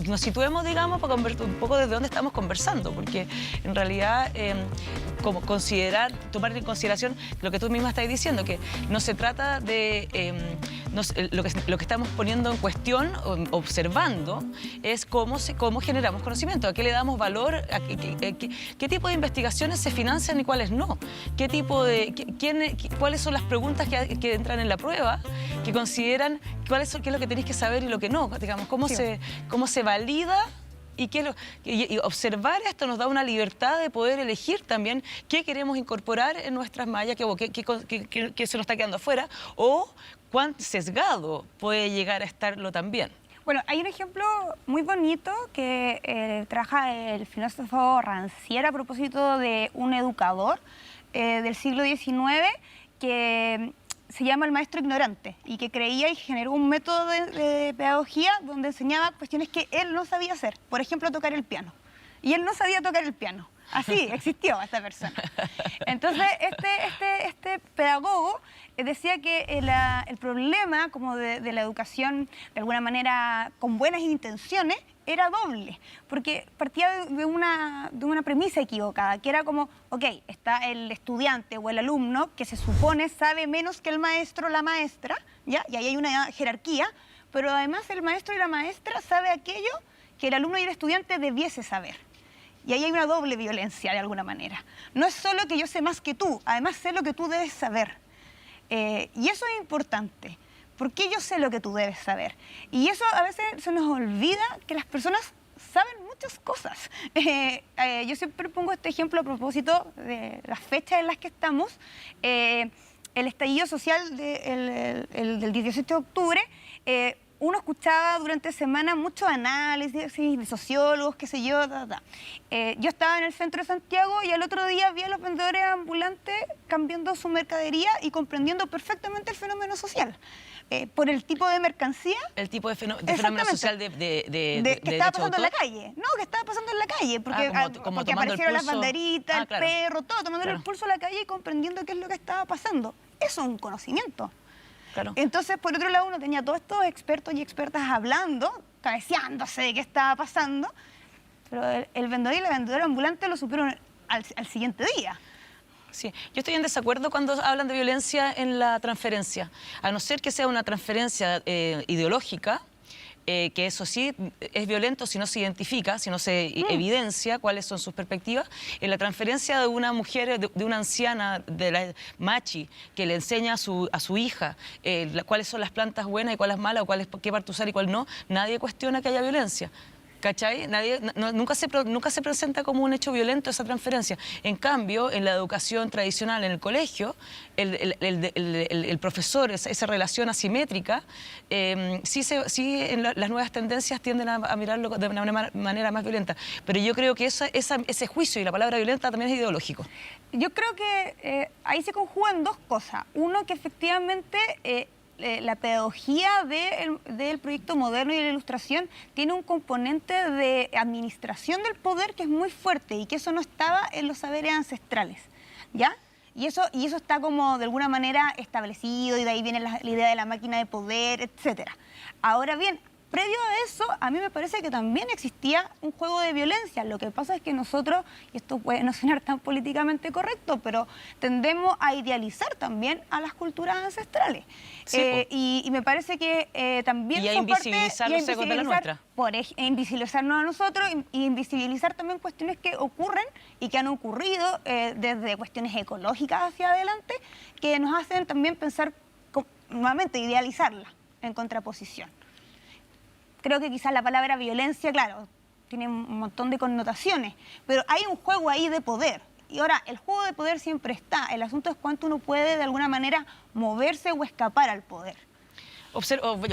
nos situemos, digamos, para convertir un poco desde dónde estamos conversando, porque en realidad como tomar en consideración lo que tú misma estás diciendo, que no se trata de lo que estamos poniendo en cuestión, observando, es cómo generamos conocimiento, a qué le damos valor, qué tipo de investigaciones se financian y cuáles no, cuáles son las preguntas que entran en la prueba, que consideran qué es lo que tenéis que saber y lo que no, digamos, cómo se valida. Y observar esto nos da una libertad de poder elegir también qué queremos incorporar en nuestras mallas, que se nos está quedando afuera, o cuán sesgado puede llegar a estarlo también. Bueno, hay un ejemplo muy bonito que trabaja el filósofo Rancière a propósito de un educador del siglo XIX que se llama el maestro ignorante y que creía y generó un método de pedagogía donde enseñaba cuestiones que él no sabía hacer. Por ejemplo, tocar el piano. Y él no sabía tocar el piano. Así existió esta persona. Entonces, este pedagogo decía que el problema como de la educación, de alguna manera, con buenas intenciones, era doble, porque partía de una premisa equivocada, que era como, ok, está el estudiante o el alumno que se supone sabe menos que el maestro o la maestra, ¿ya? Y ahí hay una jerarquía, pero además el maestro y la maestra sabe aquello que el alumno y el estudiante debiese saber. Y ahí hay una doble violencia, de alguna manera. No es solo que yo sé más que tú, además sé lo que tú debes saber. Y eso es importante. ¿Por qué yo sé lo que tú debes saber? Y eso a veces se nos olvida que las personas saben muchas cosas. Yo siempre pongo este ejemplo a propósito de las fechas en las que estamos. El estallido social del 17 de octubre, uno escuchaba durante semana mucho análisis de sociólogos, qué sé yo, yo estaba en el centro de Santiago y al otro día vi a los vendedores ambulantes cambiando su mercadería y comprendiendo perfectamente el fenómeno social. Por el tipo de mercancía. El tipo de fenómeno social que estaba pasando en la calle. No, que estaba pasando en la calle, porque, porque aparecieron las banderitas, el perro, todo, tomándole el pulso a la calle y comprendiendo qué es lo que estaba pasando. Eso es un conocimiento. Claro. Entonces, por otro lado, uno tenía todos estos expertos y expertas hablando, cabeceándose de qué estaba pasando, pero el vendedor y la vendedora ambulante lo supieron al siguiente día. Sí, yo estoy en desacuerdo cuando hablan de violencia en la transferencia, a no ser que sea una transferencia ideológica, que eso sí es violento si no se identifica, si no se evidencia cuáles son sus perspectivas. En la transferencia de una mujer, de una anciana, de la machi, que le enseña a su hija cuáles son las plantas buenas y cuáles malas, o qué parte usar y cuál no, nadie cuestiona que haya violencia. ¿Cachai? Nunca se presenta como un hecho violento esa transferencia. En cambio, en la educación tradicional, en el colegio, el profesor, esa relación asimétrica, sí en las nuevas tendencias tienden a mirarlo de una manera más violenta. Pero yo creo que ese juicio y la palabra violenta también es ideológico. Yo creo que ahí se conjugan dos cosas. Uno, que efectivamente la pedagogía del proyecto moderno y de la ilustración tiene un componente de administración del poder que es muy fuerte y que eso no estaba en los saberes ancestrales, ¿ya? Y eso está como de alguna manera establecido y de ahí viene la idea de la máquina de poder, etcétera. Ahora bien, previo a eso, a mí me parece que también existía un juego de violencia. Lo que pasa es que nosotros, y esto puede no sonar tan políticamente correcto, pero tendemos a idealizar también a las culturas ancestrales. Sí, y me parece que también y a son parte... invisibilizarlos contra la nuestra. Invisibilizarnos a nosotros y invisibilizar también cuestiones que ocurren y que han ocurrido desde cuestiones ecológicas hacia adelante, que nos hacen también pensar, nuevamente, idealizarla en contraposición. Creo que quizás la palabra violencia, claro, tiene un montón de connotaciones, pero hay un juego ahí de poder. Y ahora, el juego de poder siempre está. El asunto es cuánto uno puede, de alguna manera, moverse o escapar al poder.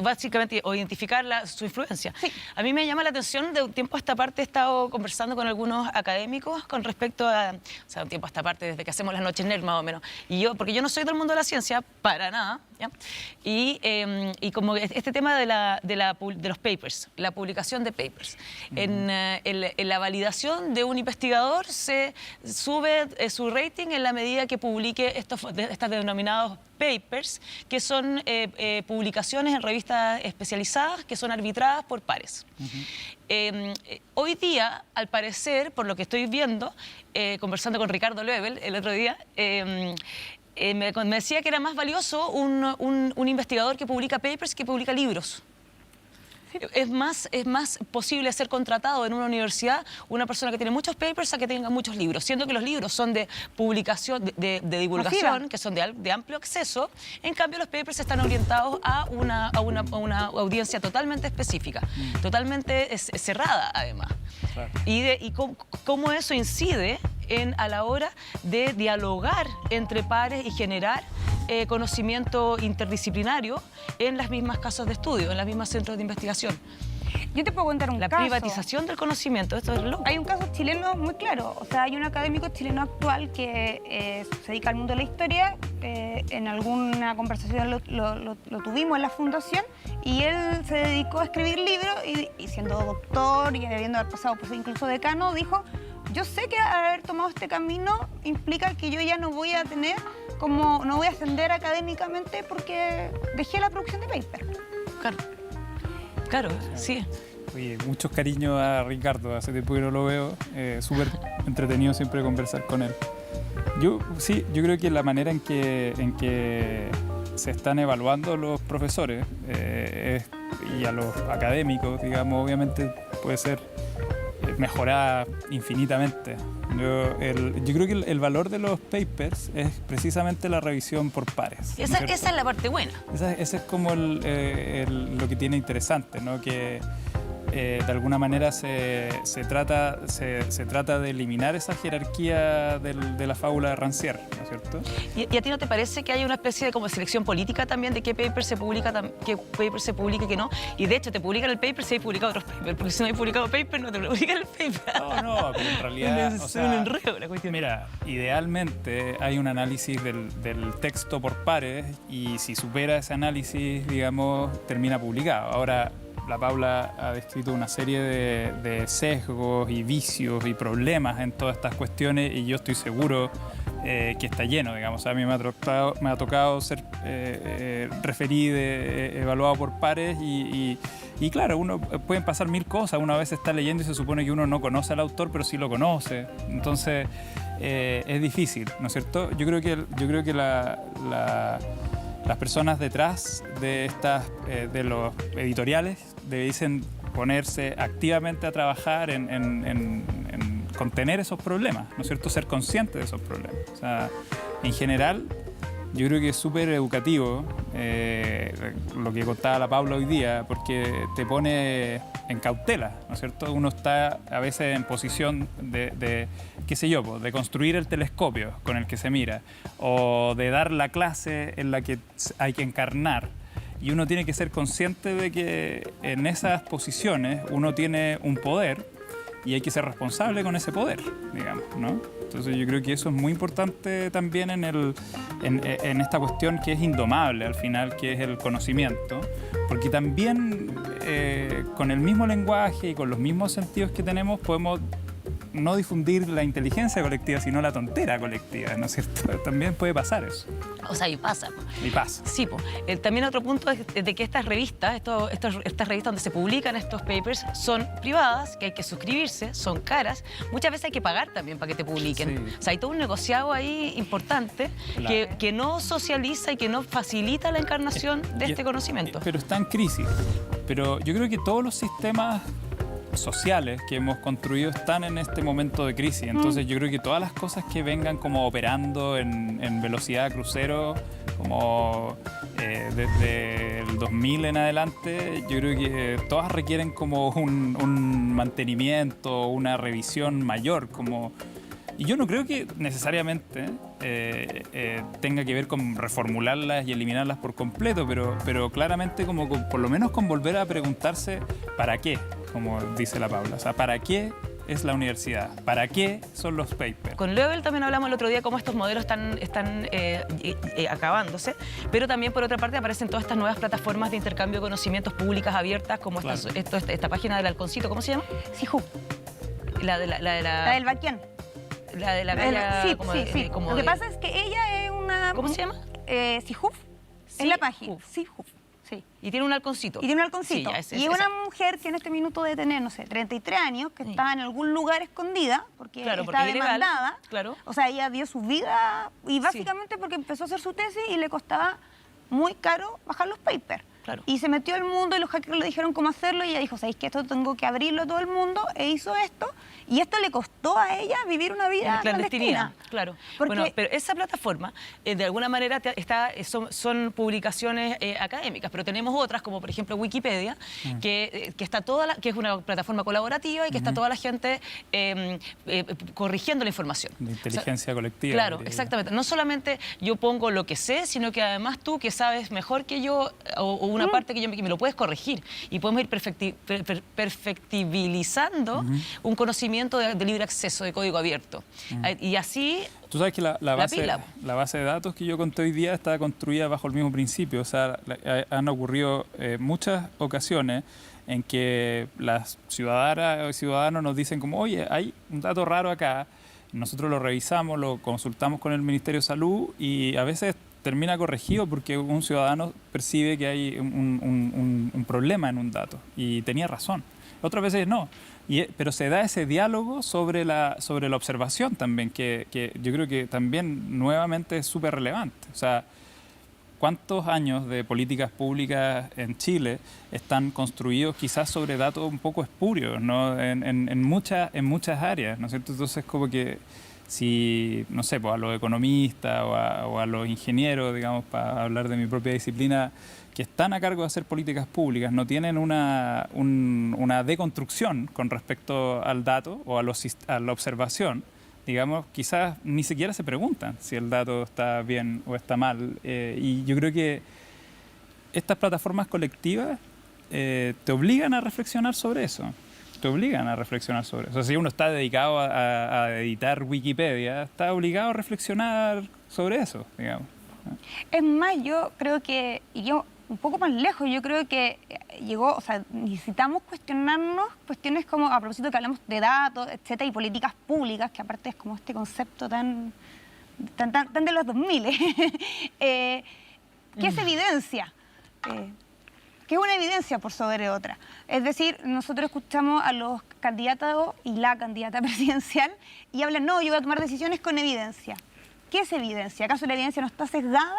Básicamente, o identificar su influencia. Sí. A mí me llama la atención, de un tiempo a esta parte he estado conversando con algunos académicos con respecto a, o sea, un tiempo a esta parte, desde que hacemos las noches nerd más o menos, porque yo no soy del mundo de la ciencia, para nada, ¿ya? Y como este tema de los papers, la publicación de papers, en la validación de un investigador se sube su rating en la medida que publique estos denominados papers, que son publicaciones en revistas especializadas que son arbitradas por pares. Hoy día, al parecer, por lo que estoy viendo, conversando con Ricardo Loebel el otro día, me decía que era más valioso un investigador que publica papers que publica libros. Es más posible ser contratado en una universidad una persona que tiene muchos papers a que tenga muchos libros, siendo que los libros son de publicación, de divulgación, masiva, que son de amplio acceso. En cambio, los papers están orientados a una audiencia totalmente específica, totalmente cerrada, además. Claro. Y cómo eso incide a la hora de dialogar entre pares y generar conocimiento interdisciplinario en las mismas casas de estudio, en las mismas centros de investigación. Yo te puedo contar un caso. La privatización del conocimiento, esto es loco. Hay un caso chileno muy claro. O sea, hay un académico chileno actual que se dedica al mundo de la historia. En alguna conversación lo tuvimos en la fundación y él se dedicó a escribir libros y siendo doctor y habiendo pasado por incluso decano, dijo: yo sé que haber tomado este camino implica que yo ya no voy a tener no voy a ascender académicamente porque dejé la producción de paper. Claro, sí. Oye, muchos cariños a Ricardo, hace tiempo que no lo veo, súper entretenido siempre conversar con él. Yo creo que la manera en que se están evaluando los profesores y a los académicos, digamos, obviamente puede ser mejorada infinitamente. Yo creo que el valor de los papers es precisamente la revisión por pares. Esa es la parte buena. Ese es como lo que tiene interesante, ¿no? Que de alguna manera se trata de eliminar esa jerarquía de la fábula de Rancière, ¿no es cierto? ¿Y a ti no te parece que hay una especie de como selección política también de qué paper se publica, qué paper se publica y qué no? Y de hecho te publican el paper si hay publicado otros papers, porque si no hay publicado paper no te publican el paper. No, pero en realidad... Es un enredo la cuestión. Mira, idealmente hay un análisis del texto por pares y si supera ese análisis, digamos, termina publicado. Ahora, la Paula ha descrito una serie de sesgos y vicios y problemas en todas estas cuestiones y yo estoy seguro que está lleno, digamos. A mí me ha tocado ser referido, evaluado por pares y claro, pueden pasar mil cosas. Uno a veces está leyendo y se supone que uno no conoce al autor, pero sí lo conoce. Entonces, es difícil, ¿no es cierto? Yo creo que las personas detrás de los editoriales debiesen ponerse activamente a trabajar en contener esos problemas, ¿no es cierto? Ser conscientes de esos problemas. O sea, en general, yo creo que es súper educativo lo que contaba la Paula hoy día, porque te pone en cautela, ¿no es cierto? Uno está a veces en posición de qué sé yo, de construir el telescopio con el que se mira, o de dar la clase en la que hay que encarnar. Y uno tiene que ser consciente de que en esas posiciones uno tiene un poder y hay que ser responsable con ese poder, digamos, ¿no? Entonces yo creo que eso es muy importante también en esta cuestión que es indomable al final, que es el conocimiento, porque también con el mismo lenguaje y con los mismos sentidos que tenemos podemos no difundir la inteligencia colectiva, sino la tontera colectiva, ¿no es cierto? También puede pasar eso. O sea, y pasa. Y pasa. Sí, también otro punto es de que estas revistas, estas revistas donde se publican estos papers son privadas, que hay que suscribirse, son caras. Muchas veces hay que pagar también para que te publiquen. Sí. O sea, hay todo un negociado ahí importante que no socializa y que no facilita la encarnación de este conocimiento. Pero está en crisis. Pero yo creo que todos los sistemas sociales que hemos construido están en este momento de crisis. Entonces yo creo que todas las cosas que vengan como operando en velocidad crucero, como desde el 2000 en adelante, yo creo que todas requieren como un mantenimiento, una revisión mayor. Y yo no creo que necesariamente tenga que ver con reformularlas y eliminarlas por completo, pero claramente por lo menos con volver a preguntarse ¿para qué? Como dice la Paula. O sea, ¿para qué es la universidad? ¿Para qué son los papers? Con Löbel también hablamos el otro día cómo estos modelos están acabándose, pero también por otra parte aparecen todas estas nuevas plataformas de intercambio de conocimientos públicas abiertas, como Claro. esta página del Halconcito, ¿cómo se llama? Sijú, La del Baquián. La de la galla, Sí, como sí, de- sí. como Lo que de- pasa es que ella es una... ¿Cómo se llama? Sijuf. Es la página. Sijuf. Sijuf, sí. Y tiene un halconcito. Y tiene un halconcito. Sí, ya, y es esa. una mujer que en este minuto debe tener, no sé, 33 años, que Sí. está en algún lugar escondida, porque Claro, está porque es ilegal, demandada. claro. O sea, ella dio su vida, y básicamente porque empezó a hacer su tesis y le costaba muy caro bajar los papers. Claro. Y se metió al mundo y los hackers le dijeron cómo hacerlo y ella dijo, ¿sabéis que esto tengo que abrirlo a todo el mundo? E hizo esto. Y esto le costó a ella vivir una vida En clandestinidad, clandestina. claro. Porque- Bueno, pero esa plataforma, de alguna manera, son publicaciones académicas, pero tenemos otras, como por ejemplo Wikipedia, que está que es una plataforma colaborativa y que está toda la gente corrigiendo la información. De inteligencia colectiva. Claro, diría yo. exactamente. No solamente yo pongo lo que sé, sino que además tú, que sabes mejor que yo, o una parte que me lo puedes corregir. Y podemos ir perfectibilizando un conocimiento de libre acceso, de código abierto. Y así... Tú sabes que la pila. base de datos que yo conté hoy día está construida bajo el mismo principio. O sea, han ocurrido muchas ocasiones en que las ciudadanas o ciudadanos nos dicen como, oye, hay un dato raro acá, nosotros lo revisamos, lo consultamos con el Ministerio de Salud y a veces termina corregido porque un ciudadano percibe que hay un problema en un dato y tenía razón. Otras veces no. Pero se da ese diálogo sobre la observación también, que yo creo que también nuevamente es súper relevante. O sea, ¿cuántos años de políticas públicas en Chile están construidos quizás sobre datos un poco espurios, ¿no? en muchas áreas, ¿no es cierto? Entonces, como que si, no sé, pues a los economistas o a los ingenieros, digamos, para hablar de mi propia disciplina, que están a cargo de hacer políticas públicas, no tienen una deconstrucción con respecto al dato o a la observación, digamos, quizás ni siquiera se preguntan si el dato está bien o está mal. Y yo creo que estas plataformas colectivas te obligan a reflexionar sobre eso. Te obligan a reflexionar sobre eso. O sea, si uno está dedicado a editar Wikipedia, está obligado a reflexionar sobre eso, digamos. Es más, yo creo que, y yo un poco más lejos, yo creo que llegó, o sea, necesitamos cuestionarnos cuestiones como, a propósito que hablamos de datos, etcétera, y políticas públicas, que aparte es como este concepto tan de los 2000, ¿qué es evidencia? Que es una evidencia por sobre otra. Es decir, nosotros escuchamos a los candidatos y la candidata presidencial y hablan, no, yo voy a tomar decisiones con evidencia. ¿Qué es evidencia? ¿Acaso la evidencia no está sesgada?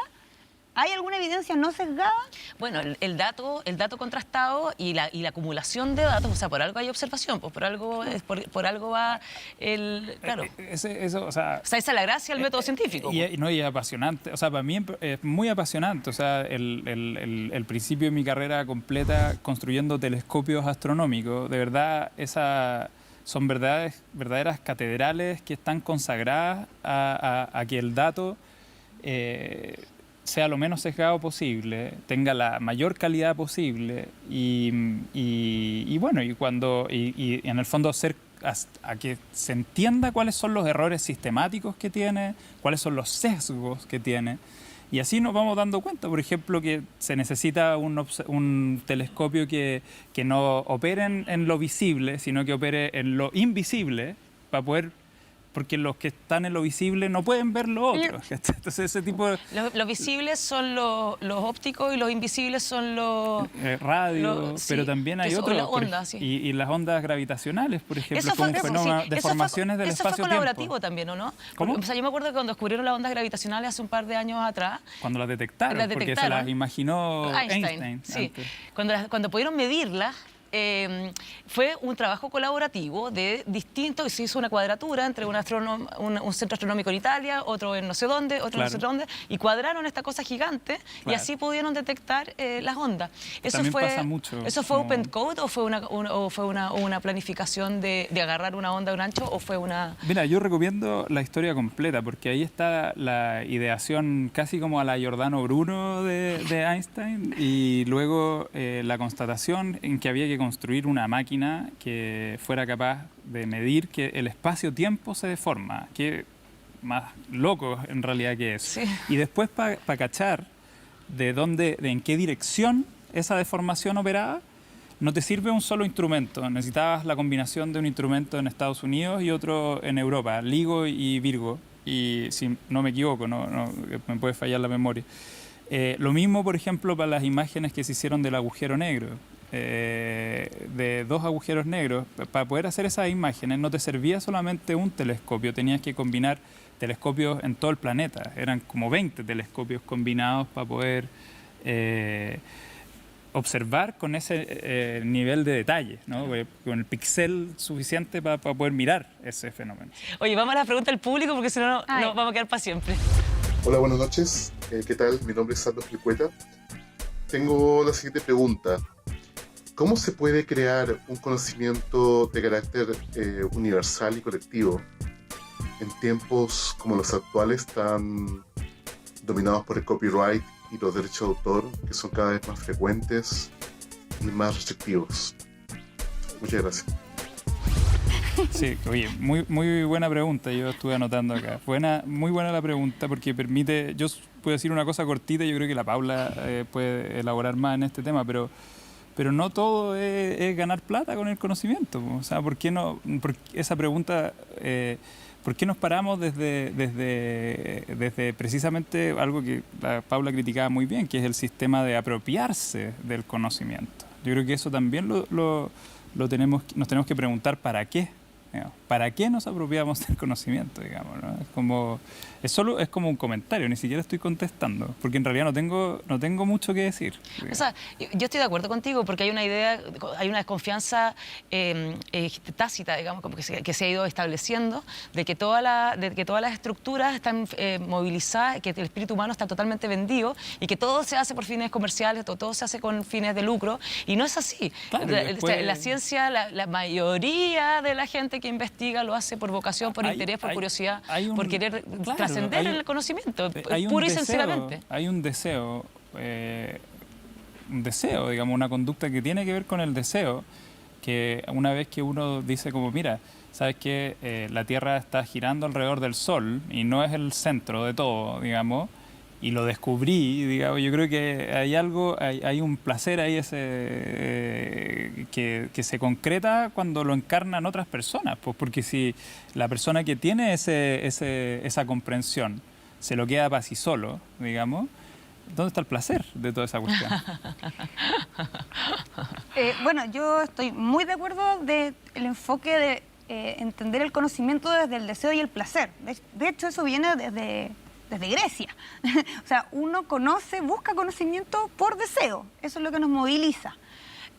¿Hay alguna evidencia no sesgada? Bueno, el dato contrastado y la acumulación de datos, o sea, por algo hay observación, pues por algo va el... Claro. Eso, o sea, esa es la gracia del método científico. Y es apasionante, o sea, para mí es muy apasionante, o sea, el principio de mi carrera completa construyendo telescopios astronómicos, de verdad, son verdaderas catedrales que están consagradas a que el dato sea lo menos sesgado posible, tenga la mayor calidad posible y en el fondo hacer a que se entienda cuáles son los errores sistemáticos que tiene, cuáles son los sesgos que tiene. Y así nos vamos dando cuenta, por ejemplo, que se necesita un telescopio que no opere en lo visible, sino que opere en lo invisible, para poder... Porque los que están en lo visible no pueden ver lo otro. Entonces ese tipo de... Los visibles son los ópticos y los invisibles son los... radio, sí, pero también hay otros. las ondas, sí. Y las ondas gravitacionales, por ejemplo, Eso fue, como un fenómeno de formaciones del espacio-tiempo. Eso fue colaborativo espacio-tiempo. también, ¿o no? ¿Cómo? O sea, yo me acuerdo que cuando descubrieron las ondas gravitacionales hace un par de años atrás... Cuando las detectaron, porque se las imaginó Einstein sí. antes. Cuando pudieron medirlas, fue un trabajo colaborativo de distintos, se hizo una cuadratura entre un centro astronómico en Italia, otro en no sé dónde, otro en no sé dónde, y cuadraron esta cosa gigante y así pudieron detectar las ondas. También pasa mucho. ¿Eso fue Open Code o fue una planificación de agarrar una onda de un ancho o fue una...? Mira, yo recomiendo la historia completa porque ahí está la ideación casi como a la Giordano Bruno de Einstein y luego la constatación en que había que construir una máquina que fuera capaz de medir que el espacio-tiempo se deforma, que más loco en realidad que es. Sí. Y después para cachar en qué dirección esa deformación operaba, no te sirve un solo instrumento, necesitabas la combinación de un instrumento en Estados Unidos y otro en Europa, LIGO y Virgo, y si no me equivoco, no me puede fallar la memoria. Lo mismo, por ejemplo, para las imágenes que se hicieron del agujero negro. De dos agujeros negros, para poder hacer esas imágenes no te servía solamente un telescopio, tenías que combinar telescopios en todo el planeta, eran como 20 telescopios combinados para poder observar con ese nivel de detalle, ¿no? Con el píxel suficiente para poder mirar ese fenómeno. Oye, vamos a la pregunta del público porque si no, nos vamos a quedar para siempre. Hola, buenas noches. ¿Qué tal? Mi nombre es Sandro Flicueta. Tengo la siguiente pregunta. ¿Cómo se puede crear un conocimiento de carácter universal y colectivo en tiempos como los actuales, tan dominados por el copyright y los derechos de autor, que son cada vez más frecuentes y más restrictivos? Muchas gracias. Sí, oye, muy buena pregunta, yo estuve anotando acá. Muy buena la pregunta porque permite, yo puedo decir una cosa cortita, yo creo que la Paula puede elaborar más en este tema, pero no todo es ganar plata con el conocimiento. O sea, ¿por qué no? Esa pregunta, ¿por qué nos paramos desde precisamente algo que la Paula criticaba muy bien, que es el sistema de apropiarse del conocimiento? Yo creo que eso también nos tenemos que preguntar ¿para qué? ¿Para qué nos apropiamos del conocimiento? Digamos, ¿no? Es como un comentario, ni siquiera estoy contestando, porque en realidad no tengo mucho que decir. O sea, yo estoy de acuerdo contigo porque hay una desconfianza tácita, digamos, como que se ha ido estableciendo de que todas las estructuras están movilizadas, que el espíritu humano está totalmente vendido y que todo se hace por fines comerciales, todo se hace con fines de lucro, y no es así. Claro, la ciencia, la mayoría de la gente que investiga lo hace por vocación, por interés, por curiosidad, por querer trascender en el conocimiento, pura y sencillamente. Hay un deseo, digamos, una conducta que tiene que ver con el deseo, que una vez que uno dice como, mira, sabes que la Tierra está girando alrededor del Sol y no es el centro de todo, digamos, y lo descubrí, digamos, yo creo que hay un placer ahí que se concreta cuando lo encarnan otras personas, pues porque si la persona que tiene esa comprensión se lo queda para sí solo, digamos, ¿dónde está el placer de toda esa cuestión? Bueno, yo estoy muy de acuerdo del enfoque de entender el conocimiento desde el deseo y el placer. De hecho, eso viene desde Grecia. O sea, uno busca conocimiento por deseo. Eso es lo que nos moviliza.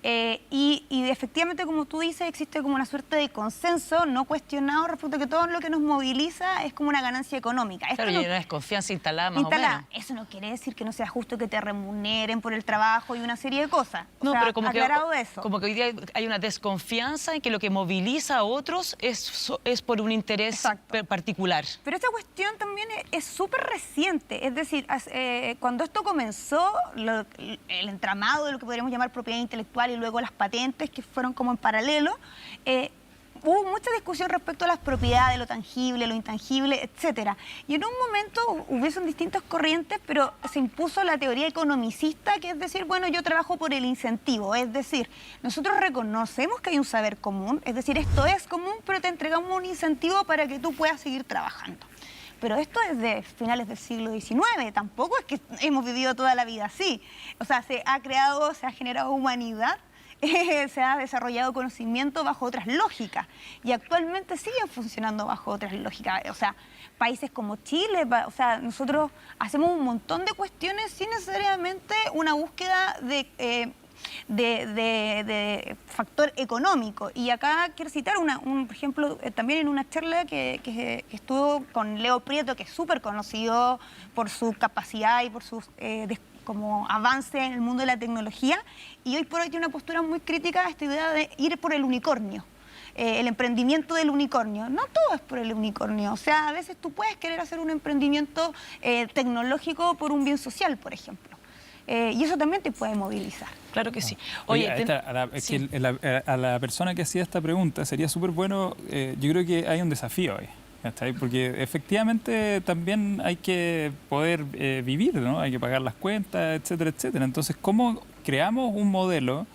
Y efectivamente, como tú dices, existe como una suerte de consenso no cuestionado respecto a que todo lo que nos moviliza es como una ganancia económica. Claro, y una desconfianza instalada más o menos. Eso no quiere decir que no sea justo que te remuneren por el trabajo y una serie de cosas. No, pero como que hoy día hay una desconfianza en que lo que moviliza a otros es por un interés particular. Pero esta cuestión también es súper reciente. Es decir, cuando esto comenzó, el entramado de lo que podríamos llamar propiedad intelectual y luego las patentes que fueron como en paralelo, hubo mucha discusión respecto a las propiedades, lo tangible, lo intangible, etcétera. Y en un momento hubiesen distintas corrientes, pero se impuso la teoría economicista, que es decir, bueno, yo trabajo por el incentivo. Es decir, nosotros reconocemos que hay un saber común, es decir, esto es común, pero te entregamos un incentivo para que tú puedas seguir trabajando. Pero esto es de finales del siglo XIX, tampoco es que hemos vivido toda la vida así. O sea, se ha generado humanidad, se ha desarrollado conocimiento bajo otras lógicas y actualmente siguen funcionando bajo otras lógicas. O sea, países como Chile, o sea, nosotros hacemos un montón de cuestiones sin necesariamente una búsqueda de factor económico. Y acá quiero citar un ejemplo también en una charla que estuvo con Leo Prieto, que es súper conocido por su capacidad y por sus como avance en el mundo de la tecnología, y hoy por hoy tiene una postura muy crítica a esta idea de ir por el unicornio. El emprendimiento del unicornio. No todo es por el unicornio. O sea, a veces tú puedes querer hacer un emprendimiento tecnológico por un bien social, por ejemplo. Y eso también te puede movilizar. Claro que sí. Oye, a la persona que hacía esta pregunta sería súper bueno, yo creo que hay un desafío ahí, ¿cachai? Porque efectivamente también hay que poder vivir, ¿no? Hay que pagar las cuentas, etcétera, etcétera. Entonces, ¿cómo creamos un modelo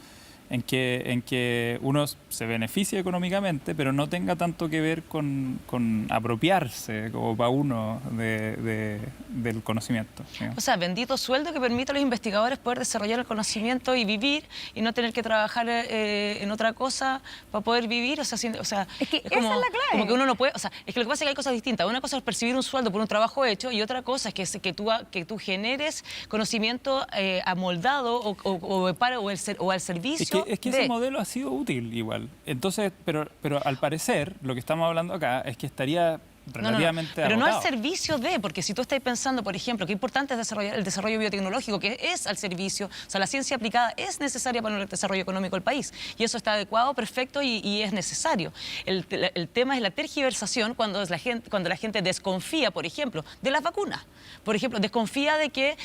en que uno se beneficie económicamente, pero no tenga tanto que ver con apropiarse como para uno del conocimiento? O sea, bendito sueldo que permite a los investigadores poder desarrollar el conocimiento y vivir y no tener que trabajar en otra cosa para poder vivir. O sea, es que como, esa es la clave. Como que uno no puede... O sea, es que lo que pasa es que hay cosas distintas. Una cosa es percibir un sueldo por un trabajo hecho y otra cosa es que tú generes conocimiento amoldado o al servicio. Es que ese modelo ha sido útil igual. Entonces, pero al parecer, lo que estamos hablando acá es que estaría relativamente pero no agotado. al servicio de, porque si tú estás pensando, por ejemplo, qué importante es el desarrollo biotecnológico, que es al servicio, o sea, la ciencia aplicada es necesaria para el desarrollo económico del país, y eso está adecuado, perfecto y es necesario. El tema es la tergiversación cuando la gente desconfía, por ejemplo, de las vacunas. Por ejemplo, desconfía de que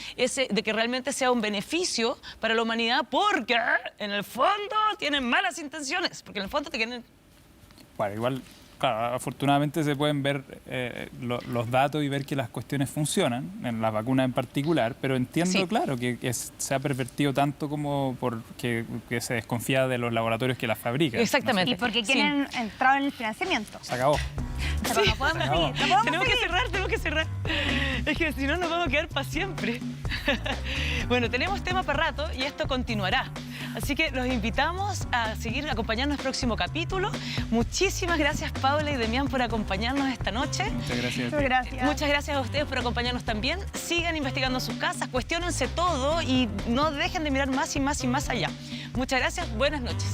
realmente sea un beneficio para la humanidad, porque en el fondo tienen malas intenciones, porque en el fondo te quieren... Bueno, igual... Claro, afortunadamente se pueden ver los datos y ver que las cuestiones funcionan, en las vacunas en particular, pero entiendo, sí, claro, que se ha pervertido tanto como porque se desconfía de los laboratorios que las fabrican. Exactamente. Y porque quieren entrar en el financiamiento. Se acabó. Pero no podemos seguir, Tenemos que cerrar. Es que si no nos vamos a quedar para siempre. Bueno, tenemos tema para rato y esto continuará. Así que los invitamos a seguir acompañarnos en el próximo capítulo. Muchísimas gracias, Paula y Demián, por acompañarnos esta noche. Muchas gracias. Muchas gracias. Muchas gracias a ustedes por acompañarnos también. Sigan investigando sus casas, cuestiónense todo y no dejen de mirar más y más y más allá. Muchas gracias, buenas noches.